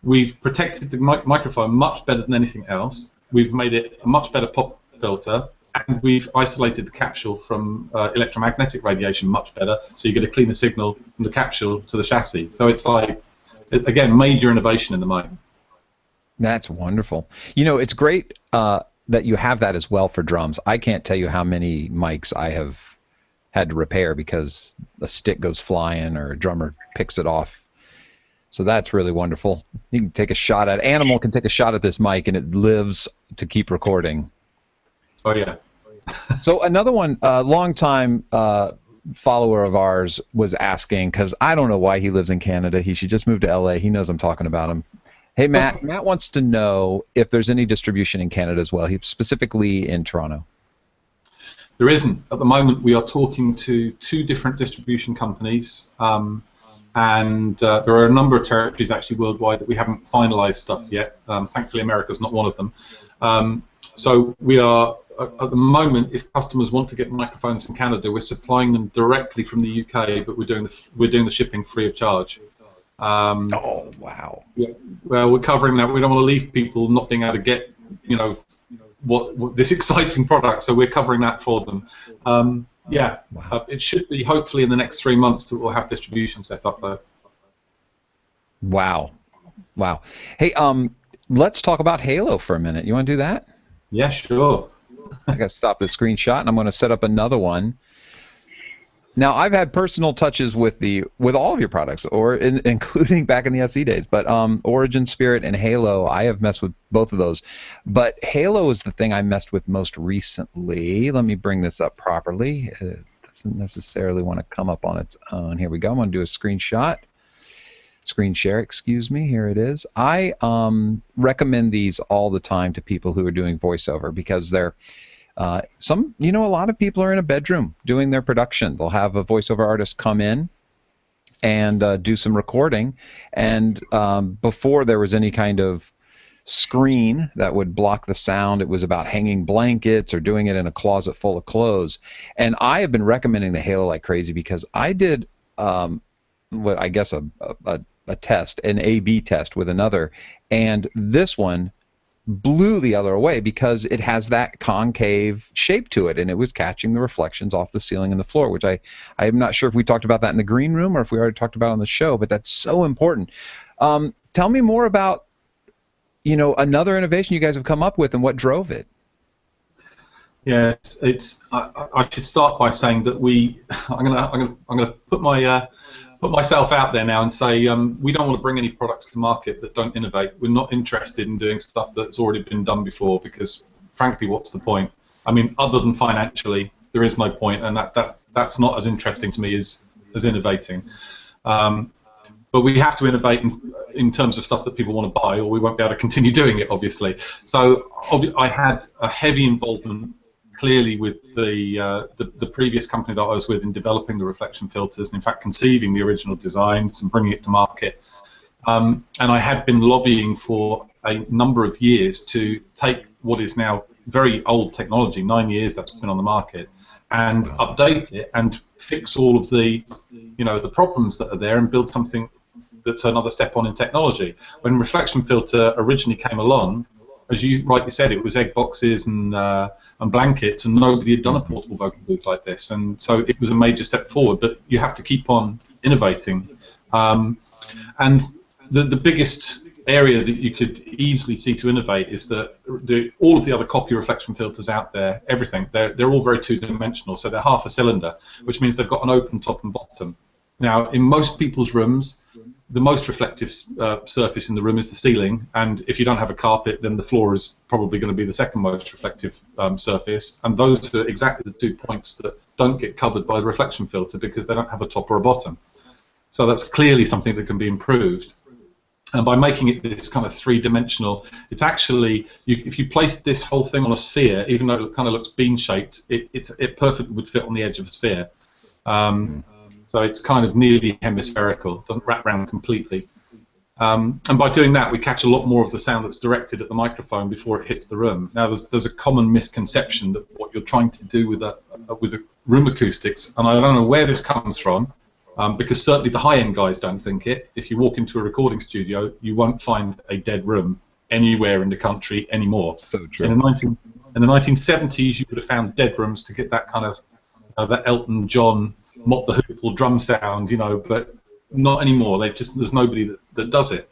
We've protected the microphone much better than anything else. We've made it a much better pop filter, and we've isolated the capsule from electromagnetic radiation much better, so you get a cleaner signal from the capsule to the chassis. So it's like, again, major innovation in the mic. That's wonderful. You know, it's great that you have that as well for drums. I can't tell you how many mics I have had to repair because a stick goes flying or a drummer picks it off. So that's really wonderful. You can take a shot at Animal can take a shot at this mic, and it lives to keep recording. Oh yeah. So another one, longtime follower of ours was asking, because I don't know why he lives in Canada. He should just move to LA. He knows I'm talking about him. Hey Matt. Matt wants to know if there's any distribution in Canada as well. He's specifically in Toronto. There isn't at the moment. We are talking to 2 different distribution companies. And there are a number of territories actually worldwide that we haven't finalized stuff yet. Thankfully, America's not one of them. So we are, at the moment, if customers want to get microphones in Canada, we're supplying them directly from the UK, but we're doing the shipping free of charge. Oh, wow. Yeah, well, we're covering that. We don't want to leave people not being able to get, what this exciting product, so we're covering that for them. Yeah, wow. It should be hopefully in the next 3 months that we'll have distribution set up though. Wow, wow. Hey, let's talk about Halo for a minute. You want to do that? Yeah, sure. I got to stop the screenshot, and I'm going to set up another one. Now, I've had personal touches with all of your products, including back in the SE days. But Origin, Spirit, and Halo, I have messed with both of those. But Halo is the thing I messed with most recently. Let me bring this up properly. It doesn't necessarily want to come up on its own. Here we go. I'm going to do a screenshot. Screen share, excuse me. Here it is. I recommend these all the time to people who are doing voiceover because they're a lot of people are in a bedroom doing their production. They'll have a voiceover artist come in and do some recording, and before there was any kind of screen that would block the sound, it was about hanging blankets or doing it in a closet full of clothes. And I have been recommending the Halo like crazy because I did what I guess a test, an A/B test with another, and this one blew the other way because it has that concave shape to it, and it was catching the reflections off the ceiling and the floor, which I'm not sure if we talked about that in the green room or if we already talked about it on the show, but that's so important. Tell me more about another innovation you guys have come up with and what drove it. Yeah, I should start by saying that I'm gonna put myself out there now and say we don't want to bring any products to market that don't innovate. We're not interested in doing stuff that's already been done before because, frankly, what's the point? I mean, other than financially, there is no point, and that's not as interesting to me as innovating. But we have to innovate in terms of stuff that people want to buy, or we won't be able to continue doing it, obviously. So I had a heavy involvement, clearly, with the previous company that I was with in developing the reflection filters, and in fact conceiving the original designs and bringing it to market. And I had been lobbying for a number of years to take what is now very old technology, 9 years that's been on the market, and update it and fix all of the, the problems that are there and build something that's another step on in technology. When reflection filter originally came along, as you rightly said, it was egg boxes and blankets, and nobody had done a portable vocal booth like this, and so it was a major step forward. But you have to keep on innovating, and the biggest area that you could easily see to innovate is that all of the other copy reflection filters out there, everything, they're all very two-dimensional, so they're half a cylinder, which means they've got an open top and bottom. Now, in most people's rooms, the most reflective surface in the room is the ceiling, and if you don't have a carpet, then the floor is probably going to be the second most reflective surface, and those are exactly the 2 points that don't get covered by the reflection filter because they don't have a top or a bottom. So that's clearly something that can be improved. And by making it this kind of three-dimensional, it's actually, if you place this whole thing on a sphere, even though it kind of looks bean-shaped, it perfectly would fit on the edge of a sphere. So it's kind of nearly hemispherical, doesn't wrap around completely. And by doing that, we catch a lot more of the sound that's directed at the microphone before it hits the room. Now, there's a common misconception that what you're trying to do with a room acoustics, and I don't know where this comes from, because certainly the high-end guys don't think it. If you walk into a recording studio, you won't find a dead room anywhere in the country anymore. So true. In the 1970s, you would have found dead rooms to get that kind of that Elton John Mott the Hoople drum sound, but not anymore. There's nobody that does it.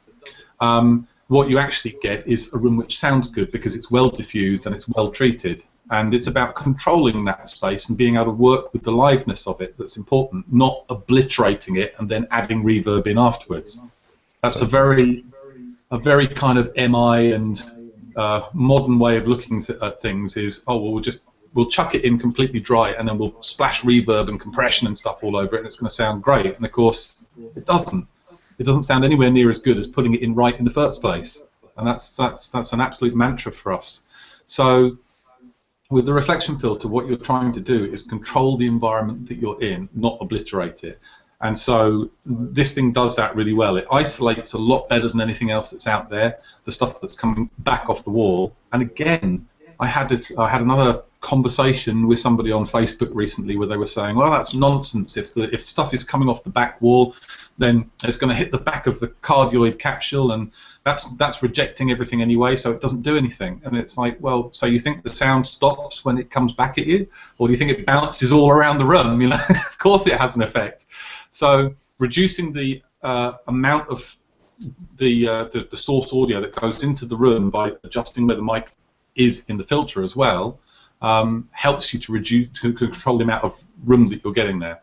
What you actually get is a room which sounds good because it's well diffused and it's well treated. And it's about controlling that space and being able to work with the liveness of it that's important, not obliterating it and then adding reverb in afterwards. That's a very kind of MI and modern way of looking at things is, oh, well, we'll chuck it in completely dry and then we'll splash reverb and compression and stuff all over it and it's going to sound great. And of course, it doesn't. It doesn't sound anywhere near as good as putting it in right in the first place. And that's an absolute mantra for us. So with the reflection filter, what you're trying to do is control the environment that you're in, not obliterate it. And so this thing does that really well. It isolates a lot better than anything else that's out there, the stuff that's coming back off the wall. And again, I had another conversation with somebody on Facebook recently where they were saying, well, that's nonsense. If stuff is coming off the back wall, then it's going to hit the back of the cardioid capsule, and that's rejecting everything anyway, so it doesn't do anything. And it's like, well, so you think the sound stops when it comes back at you, or do you think it bounces all around the room? Of course it has an effect. So reducing the amount of the source audio that goes into the room by adjusting where the mic is in the filter as well helps you to control the amount of room that you're getting there.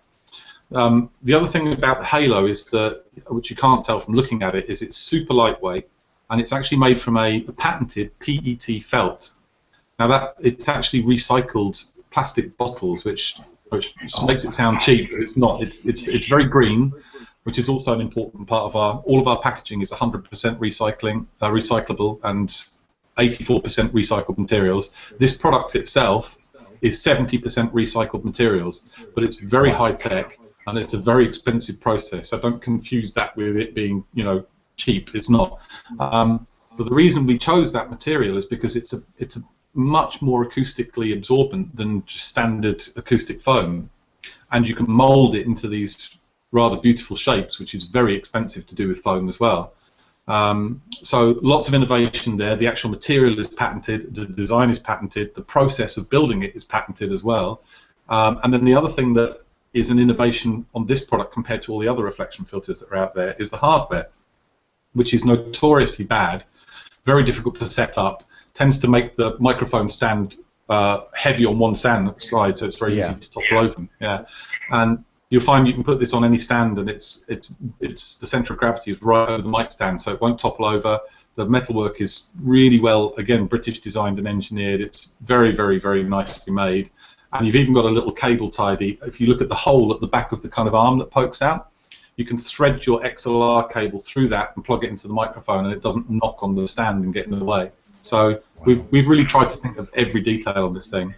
The other thing about the Halo is that, which you can't tell from looking at it, is it's super lightweight, and it's actually made from a patented PET felt. Now it's actually recycled plastic bottles, which makes it sound cheap, but it's not. It's very green, which is also an important part of all of our packaging is 100% recyclable and 84% recycled materials. This product itself is 70% recycled materials, but it's very high tech and it's a very expensive process. So don't confuse that with it being, cheap. It's not. But the reason we chose that material is because it's a much more acoustically absorbent than just standard acoustic foam, and you can mold it into these rather beautiful shapes, which is very expensive to do with foam as well. So lots of innovation there. The actual material is patented, the design is patented, the process of building it is patented as well. And then the other thing that is an innovation on this product compared to all the other reflection filters that are out there is the hardware, which is notoriously bad, very difficult to set up, tends to make the microphone stand heavy on one side, so it's very easy to topple over. Yeah, and you'll find you can put this on any stand, and it's the center of gravity is right over the mic stand, so it won't topple over. The metalwork is really well, again, British designed and engineered. It's very, very, very nicely made, and you've even got a little cable tidy. If you look at the hole at the back of the kind of arm that pokes out, you can thread your XLR cable through that and plug it into the microphone, and it doesn't knock on the stand and get in the way. So we've really tried to think of every detail on this thing.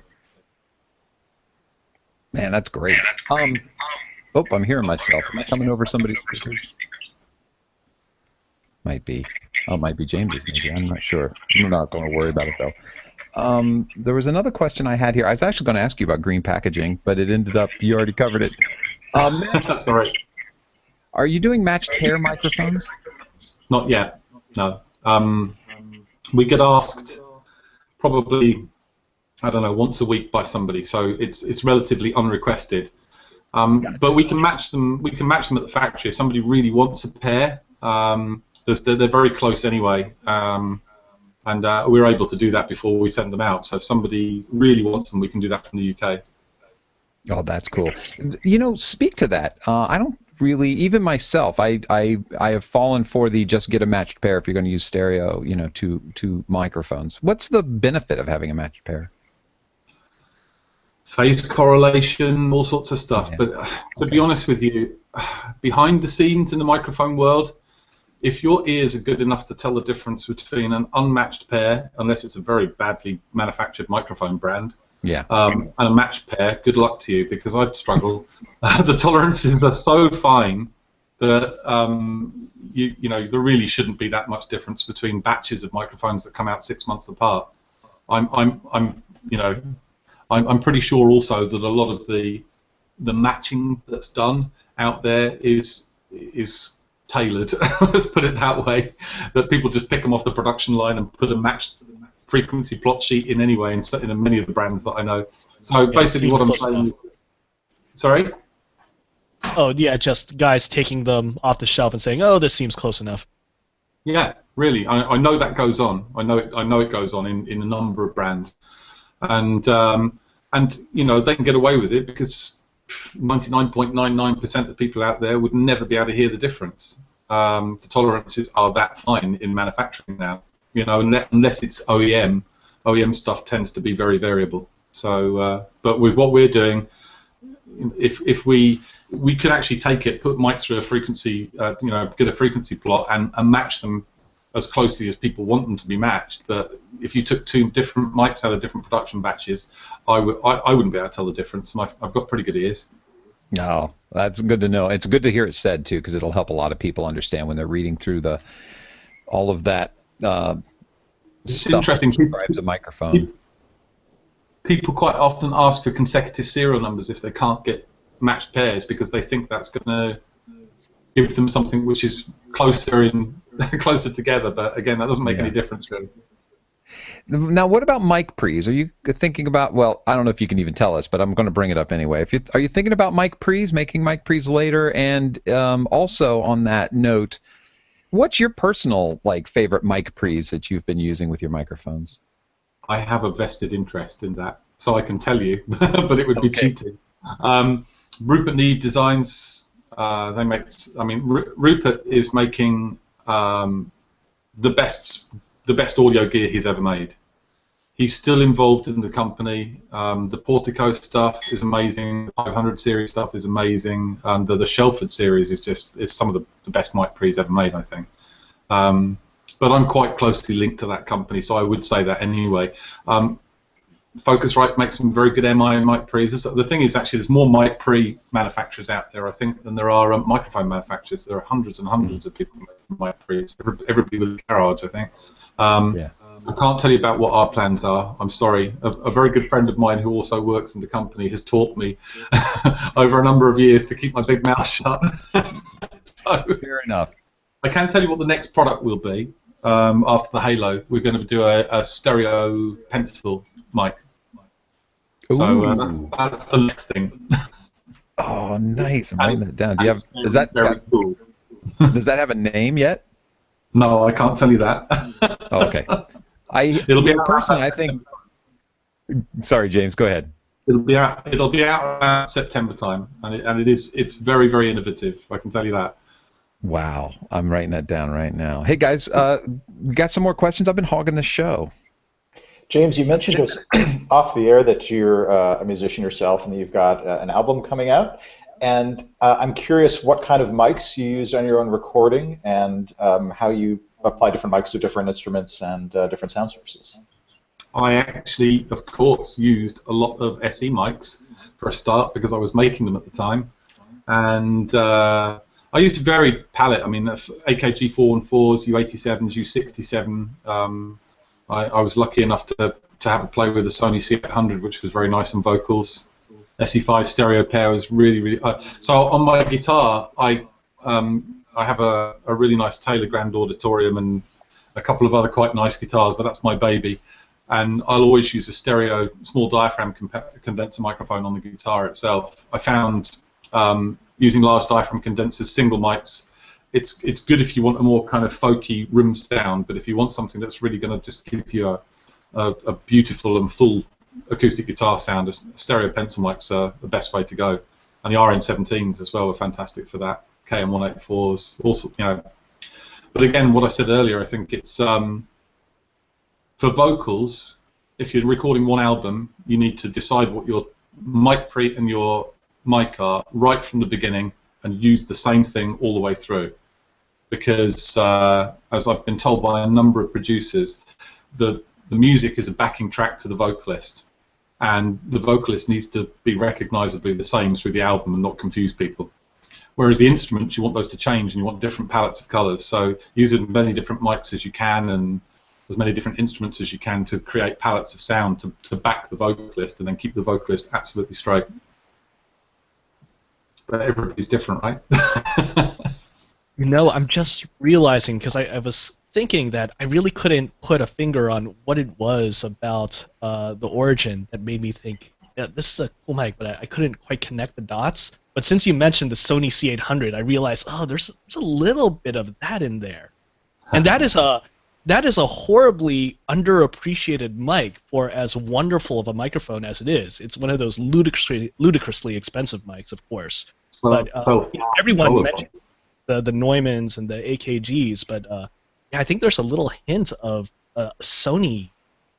Man, that's great. Oh, I'm hearing myself. Am I coming over somebody's speakers? Might be. Oh, it might be James's, maybe. I'm not sure. I'm not going to worry about it, though. There was another question I had here. I was actually going to ask you about green packaging, but it ended up you already covered it. Sorry. Are you doing matched pair microphones? Not yet. No. We get asked probably, I don't know, once a week by somebody, so it's relatively unrequested. But we can match them. We can match them at the factory. If somebody really wants a pair, they're very close anyway, and we're able to do that before we send them out. So if somebody really wants them, we can do that from the UK. Oh, that's cool. You know, speak to that. I don't really, even myself, I have fallen for the just get a matched pair if you're going to use stereo, you know, two microphones. What's the benefit of having a matched pair? Phase correlation, all sorts of stuff. Yeah. But to be honest with you, behind the scenes in the microphone world, if your ears are good enough to tell the difference between an unmatched pair, unless it's a very badly manufactured microphone brand, yeah, and a matched pair, good luck to you, because I'd struggle. The tolerances are so fine that you know there really shouldn't be that much difference between batches of microphones that come out 6 months apart. I'm pretty sure also that a lot of the matching that's done out there is tailored. Let's put it that way. That people just pick them off the production line and put a matched frequency plot sheet in anyway, in many of the brands that I know. So basically, what I'm saying. Sorry. Oh yeah, just guys taking them off the shelf and saying, "Oh, this seems close enough." Yeah, really. I know that goes on. I know it goes on in a number of brands, and you know they can get away with it because 99.99% of people out there would never be able to hear the difference. The tolerances are that fine in manufacturing now. You know, unless it's OEM. OEM stuff tends to be very variable. So, but with what we're doing, if we could actually take it, put mics through a frequency, you know, get a frequency plot and match them as closely as people want them to be matched. But if you took two different mics out of different production batches, I wouldn't be able to tell the difference. And I've got pretty good ears. No, that's good to know. It's good to hear it said too, because it'll help a lot of people understand when they're reading through all of that. It's interesting. Describes a microphone. People quite often ask for consecutive serial numbers if they can't get matched pairs because they think that's going to give them something which is closer together. But again, that doesn't make any difference really. Now, what about mic pre's? Are you thinking about? Well, I don't know if you can even tell us, but I'm going to bring it up anyway. Are you thinking about mic pre's, making mic pre's later? And also on that note, what's your personal favorite mic pre's that you've been using with your microphones? I have a vested interest in that, so I can tell you, but it would be cheating. Rupert Neve Designs, they make. I mean, Rupert is making the best audio gear he's ever made. He's still involved in the company. The Portico stuff is amazing. The 500 series stuff is amazing. The Shelford series is some of the best mic pre's ever made, I think. But I'm quite closely linked to that company, so I would say that anyway. Focusrite makes some very good MI and mic pre's. The thing is, actually, there's more mic pre manufacturers out there, I think, than there are microphone manufacturers. There are hundreds and hundreds of people making mic pre's. Everybody with a garage, I think. I can't tell you about what our plans are. I'm sorry. A very good friend of mine who also works in the company has taught me over a number of years to keep my big mouth shut. So, fair enough. I can tell you what the next product will be. After the Halo, we're going to do a stereo pencil mic. So that's the next thing. Oh, nice! I'm writing that down. Do you have? Does that have a name yet? No, I can't tell you that. Oh, okay. It'll be personally, I think. Sorry, James. Go ahead. It'll be out around September time, and it's very, very innovative. I can tell you that. Wow, I'm writing that down right now. Hey guys, we got some more questions. I've been hogging the show. James, you mentioned to us off the air that you're a musician yourself and that you've got an album coming out. And I'm curious what kind of mics you used on your own recording and how you apply different mics to different instruments and different sound sources. I actually, of course, used a lot of SE mics for a start because I was making them at the time. And I used a varied palette. I mean, AKG 414s, U87s, U67. I was lucky enough to to have a play with the Sony Z800, which was very nice on vocals. SE5 stereo pair was really. So on my guitar, I have a really nice Taylor Grand Auditorium and a couple of other quite nice guitars, but that's my baby. And I'll always use a stereo small diaphragm condenser microphone on the guitar itself. I found using large diaphragm condensers, single mics, it's good if you want a more kind of folky room sound, but if you want something that's really going to just give you a beautiful and full acoustic guitar sound, a stereo pencil mic's the best way to go. And the RN17s as well are fantastic for that. KM184s, also, you know. But again, what I said earlier, I think it's for vocals. If you're recording one album, you need to decide what your mic pre and your mic are right from the beginning, and use the same thing all the way through. Because as I've been told by a number of producers, the music is a backing track to the vocalist, and the vocalist needs to be recognizably the same through the album and not confuse people. Whereas the instruments, you want those to change, and you want different palettes of colors. So use as many different mics as you can, and as many different instruments as you can to create palettes of sound to back the vocalist, and then keep the vocalist absolutely straight. But everybody's different, right? You know, I'm just realizing, because I was thinking that I really couldn't put a finger on what it was about the Origin that made me think, yeah, this is a cool mic, but I couldn't quite connect the dots. But since you mentioned the Sony Z800, I realized, oh, there's a little bit of that in there. And that is a horribly underappreciated mic for as wonderful of a microphone as it is. It's one of those ludicrously expensive mics, of course. Well, But everyone mentioned the Neumanns and the AKGs, but yeah, I think there's a little hint of Sony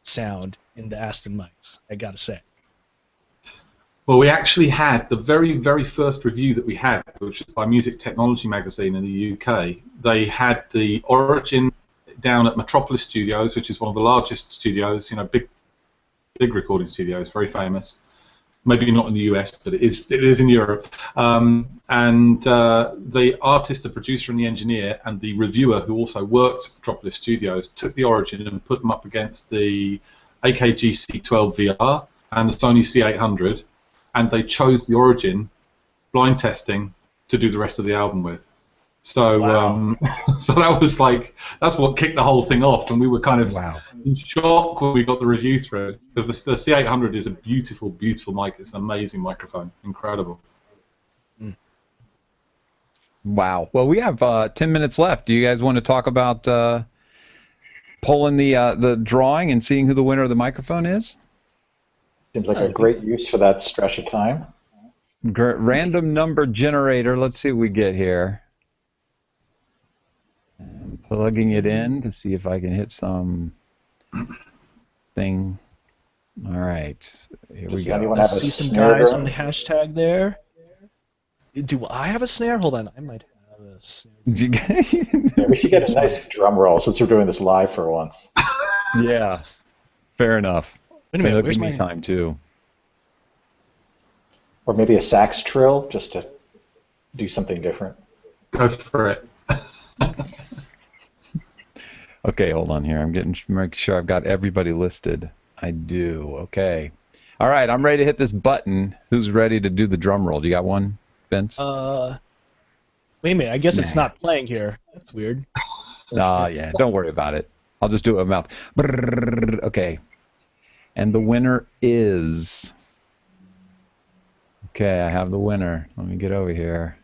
sound in the Aston mics, I gotta say. Well, we actually had the very, very first review that we had, which was by Music Technology magazine in the UK. They had the Origin down at Metropolis Studios, which is one of the largest studios, you know, big recording studios, very famous. Maybe not in the US, but it is in Europe. And the artist, the producer, and the engineer, and the reviewer, who also works at Metropolis Studios, took the Origin and put them up against the AKG C12 VR and the Sony Z800, and they chose the Origin, blind testing, to do the rest of the album with. So, wow. So that was like, that's what kicked the whole thing off, and we were kind of in shock when we got the review through, because the C800 is a beautiful, beautiful mic. It's an amazing microphone, incredible. Wow. Well, we have 10 minutes left. Do you guys want to talk about pulling the drawing and seeing who the winner of the microphone is? Seems like a great use for that stretch of time. Random number generator. Let's see what we get here. And plugging it in to see if I can hit some thing. All right. Here we go. I see some guys on the hashtag there. Do I have a snare? Hold on. I might have a snare. Yeah, we should get a nice drum roll since we're doing this live for once. Yeah. Fair enough. Wait a minute, where's my time too? Or maybe a sax trill, just to do something different. Go for it. Okay, hold on here. I'm making sure I've got everybody listed. I do. Okay. All right, I'm ready to hit this button. Who's ready to do the drum roll? Do you got one, Vince? Wait a minute. I guess it's not playing here. That's weird. Yeah. Don't worry about it. I'll just do it with my mouth. Brrr, okay. And the winner is... Okay, I have the winner. Let me get over here.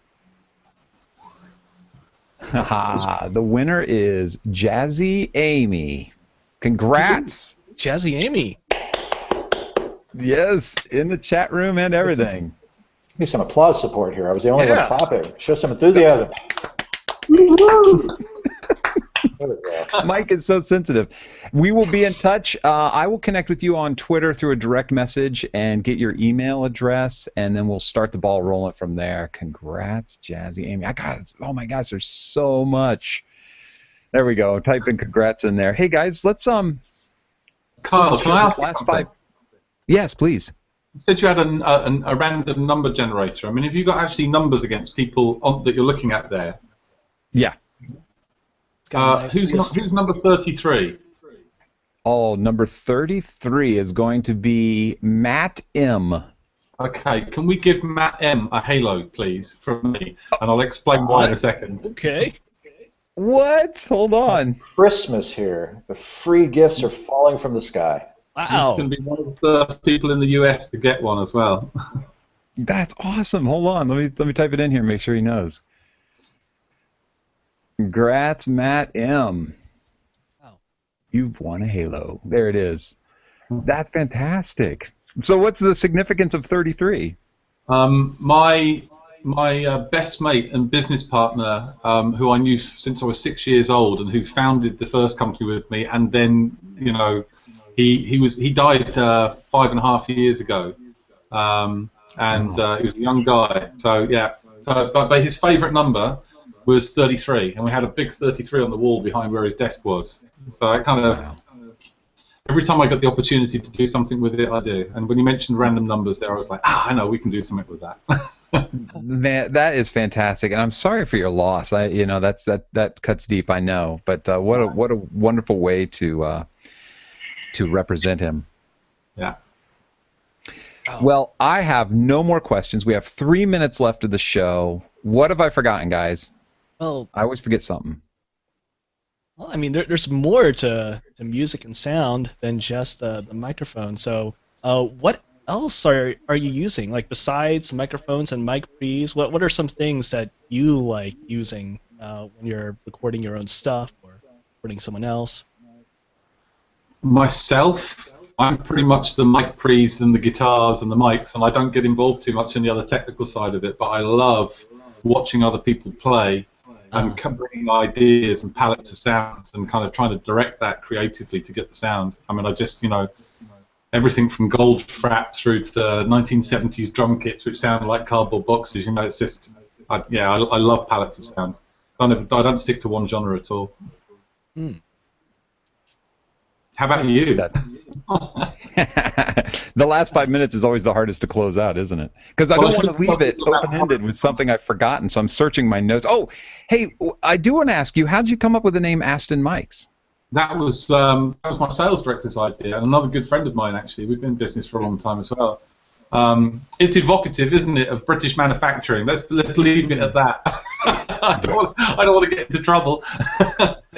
The winner is Jazzy Amy. Congrats! Jazzy Amy. Yes, in the chat room and everything. Give me some applause support here. I was the only one clapping. Show some enthusiasm. Mike is so sensitive. We will be in touch. I will connect with you on Twitter through a direct message and get your email address, and then we'll start the ball rolling from there. Congrats, Jazzy Amy. I got it. Oh my gosh, there's so much. There we go. Type in congrats in there. Hey guys, let's Kyle, can I ask last 5? Yes, please. You said you had a random number generator. I mean, have you got actually numbers against people that you're looking at there? Yeah. Who's number 33? Oh, number 33 is going to be Matt M. Okay, can we give Matt M a halo, please, from me? And I'll explain why in a second. Okay. What? Hold on. Christmas here. The free gifts are falling from the sky. He's Wow. going to be one of the first people in the US to get one as well. That's awesome. Hold on. Let me type it in here and make sure he knows. Congrats, Matt M. Wow. You've won a Halo. There it is. That's fantastic. So what's the significance of 33? My best mate and business partner, who I knew since I was 6 years old, and who founded the first company with me, and then he died 5.5 years ago, and he was a young guy. So yeah, but his favourite number was 33, and we had a big 33 on the wall behind where his desk was. So I kind of. Wow. Every time I got the opportunity to do something with it, I do. And when you mentioned random numbers there, I was like, I know, we can do something with that. Man, that is fantastic, and I'm sorry for your loss. That cuts deep, I know. But what a wonderful way to represent him. Yeah. Oh. Well, I have no more questions. We have 3 minutes left of the show. What have I forgotten, guys? Well, I always forget something. Well, I mean, there's more to music and sound than just the microphone. So, what else are you using? Like besides microphones and mic pre's, what are some things that you like using when you're recording your own stuff or recording someone else? Myself, I'm pretty much the mic pre's and the guitars and the mics, and I don't get involved too much in the other technical side of it. But I love watching other people play. And bringing ideas and palettes of sounds and kind of trying to direct that creatively to get the sound. I mean, I just, everything from Goldfrapp through to 1970s drum kits which sound like cardboard boxes. It's just, I love palettes of sound. I don't stick to one genre at all. Mm. How about you? The last 5 minutes is always the hardest to close out, isn't it? Because I don't want to leave it open-ended with something I've forgotten, so I'm searching my notes. Oh, hey, I do want to ask you, how did you come up with the name Aston Mics? That was my sales director's idea, and another good friend of mine, actually. We've been in business for a long time as well. It's evocative, isn't it, of British manufacturing? Let's leave it at that. I don't want to get into trouble.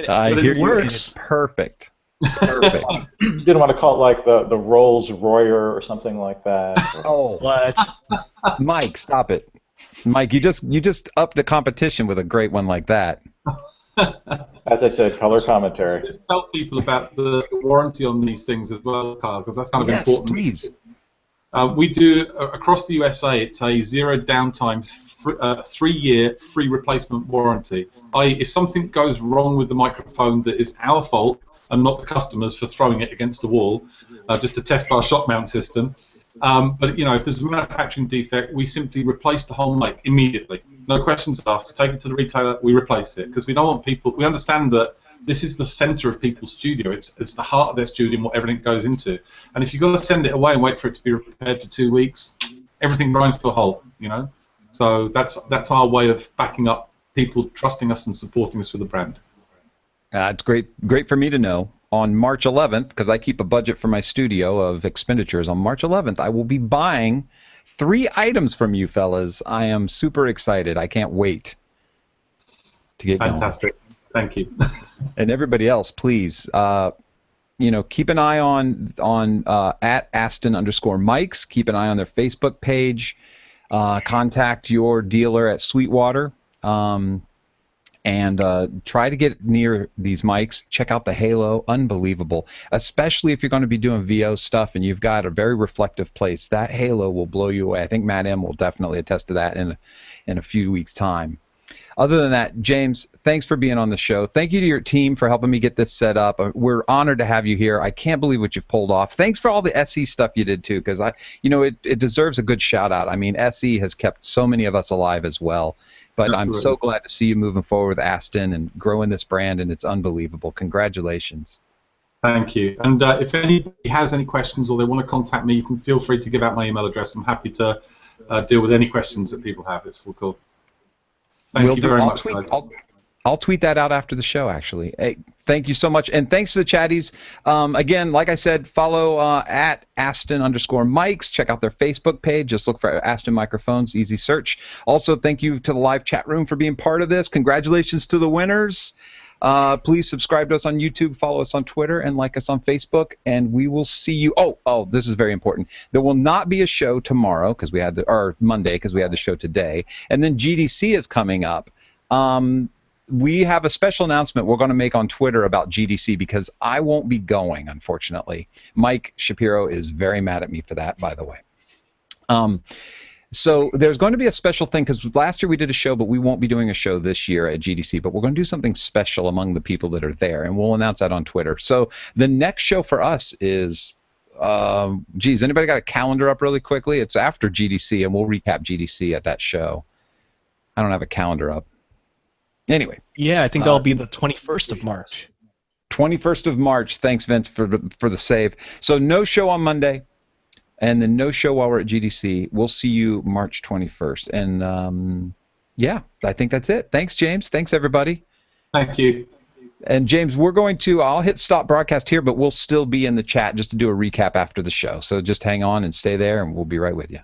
I hear you. It's perfect. Perfect. Didn't want to call it like the Rolls Royer or something like that. Oh, what? Mike, stop it. Mike, you just upped the competition with a great one like that. As I said, color commentary. Tell people about the warranty on these things as well, Carl, because that's kind of important. Please. We do across the USA. It's a 0 downtime, 3-year free replacement warranty. If something goes wrong with the microphone that is our fault and not the customer's for throwing it against the wall, just to test our shock mount system. But if there's a manufacturing defect, we simply replace the whole mic immediately. No questions asked. We take it to the retailer, we replace it, because we don't want people. We understand that this is the center of people's studio. It's the heart of their studio and what everything goes into. And if you've got to send it away and wait for it to be repaired for 2 weeks, everything grinds to a halt. So that's our way of backing up people trusting us and supporting us with the brand. It's great for me to know. On March 11th, because I keep a budget for my studio of expenditures, on March 11th, I will be buying 3 items from you fellas. I am super excited. I can't wait to get Fantastic. Going. Thank you. And everybody else, please, keep an eye on at Aston_Mics. Keep an eye on their Facebook page. Contact your dealer at Sweetwater. And try to get near these mics. Check out the Halo. Unbelievable. Especially if you're going to be doing VO stuff and you've got a very reflective place. That Halo will blow you away. I think Matt M. will definitely attest to that in a few weeks' time. Other than that, James, thanks for being on the show. Thank you to your team for helping me get this set up. We're honored to have you here. I can't believe what you've pulled off. Thanks for all the SE stuff you did, too, because it deserves a good shout-out. I mean, SE has kept so many of us alive as well. But absolutely. I'm so glad to see you moving forward with Aston and growing this brand, and it's unbelievable. Congratulations. Thank you. And if anybody has any questions or they want to contact me, you can feel free to give out my email address. I'm happy to deal with any questions that people have. It's all cool. Thank you very much, guys. I'll tweet that out after the show, actually. Hey, Thank you so much. And thanks to the chatties. Again, like I said, follow at Aston_Mics. Check out their Facebook page. Just look for Aston Microphones. Easy search. Also, thank you to the live chat room for being part of this. Congratulations to the winners. Please subscribe to us on YouTube, follow us on Twitter, and like us on Facebook. And we will see you. Oh, this is very important. There will not be a show tomorrow because we had or Monday because we had the show today. And then GDC is coming up. We have a special announcement we're going to make on Twitter about GDC because I won't be going, unfortunately. Mike Shapiro is very mad at me for that, by the way. So there's going to be a special thing because last year we did a show, but we won't be doing a show this year at GDC. But we're going to do something special among the people that are there, and we'll announce that on Twitter. So the next show for us is, geez, anybody got a calendar up really quickly? It's after GDC, and we'll recap GDC at that show. I don't have a calendar up. Anyway. Yeah, I think that'll be the 21st of March. 21st of March. Thanks, Vince, for the save. So no show on Monday, and then no show while we're at GDC. We'll see you March 21st. And, yeah, I think that's it. Thanks, James. Thanks, everybody. Thank you. And, James, we're going to – I'll hit stop broadcast here, but we'll still be in the chat just to do a recap after the show. So just hang on and stay there, and we'll be right with you.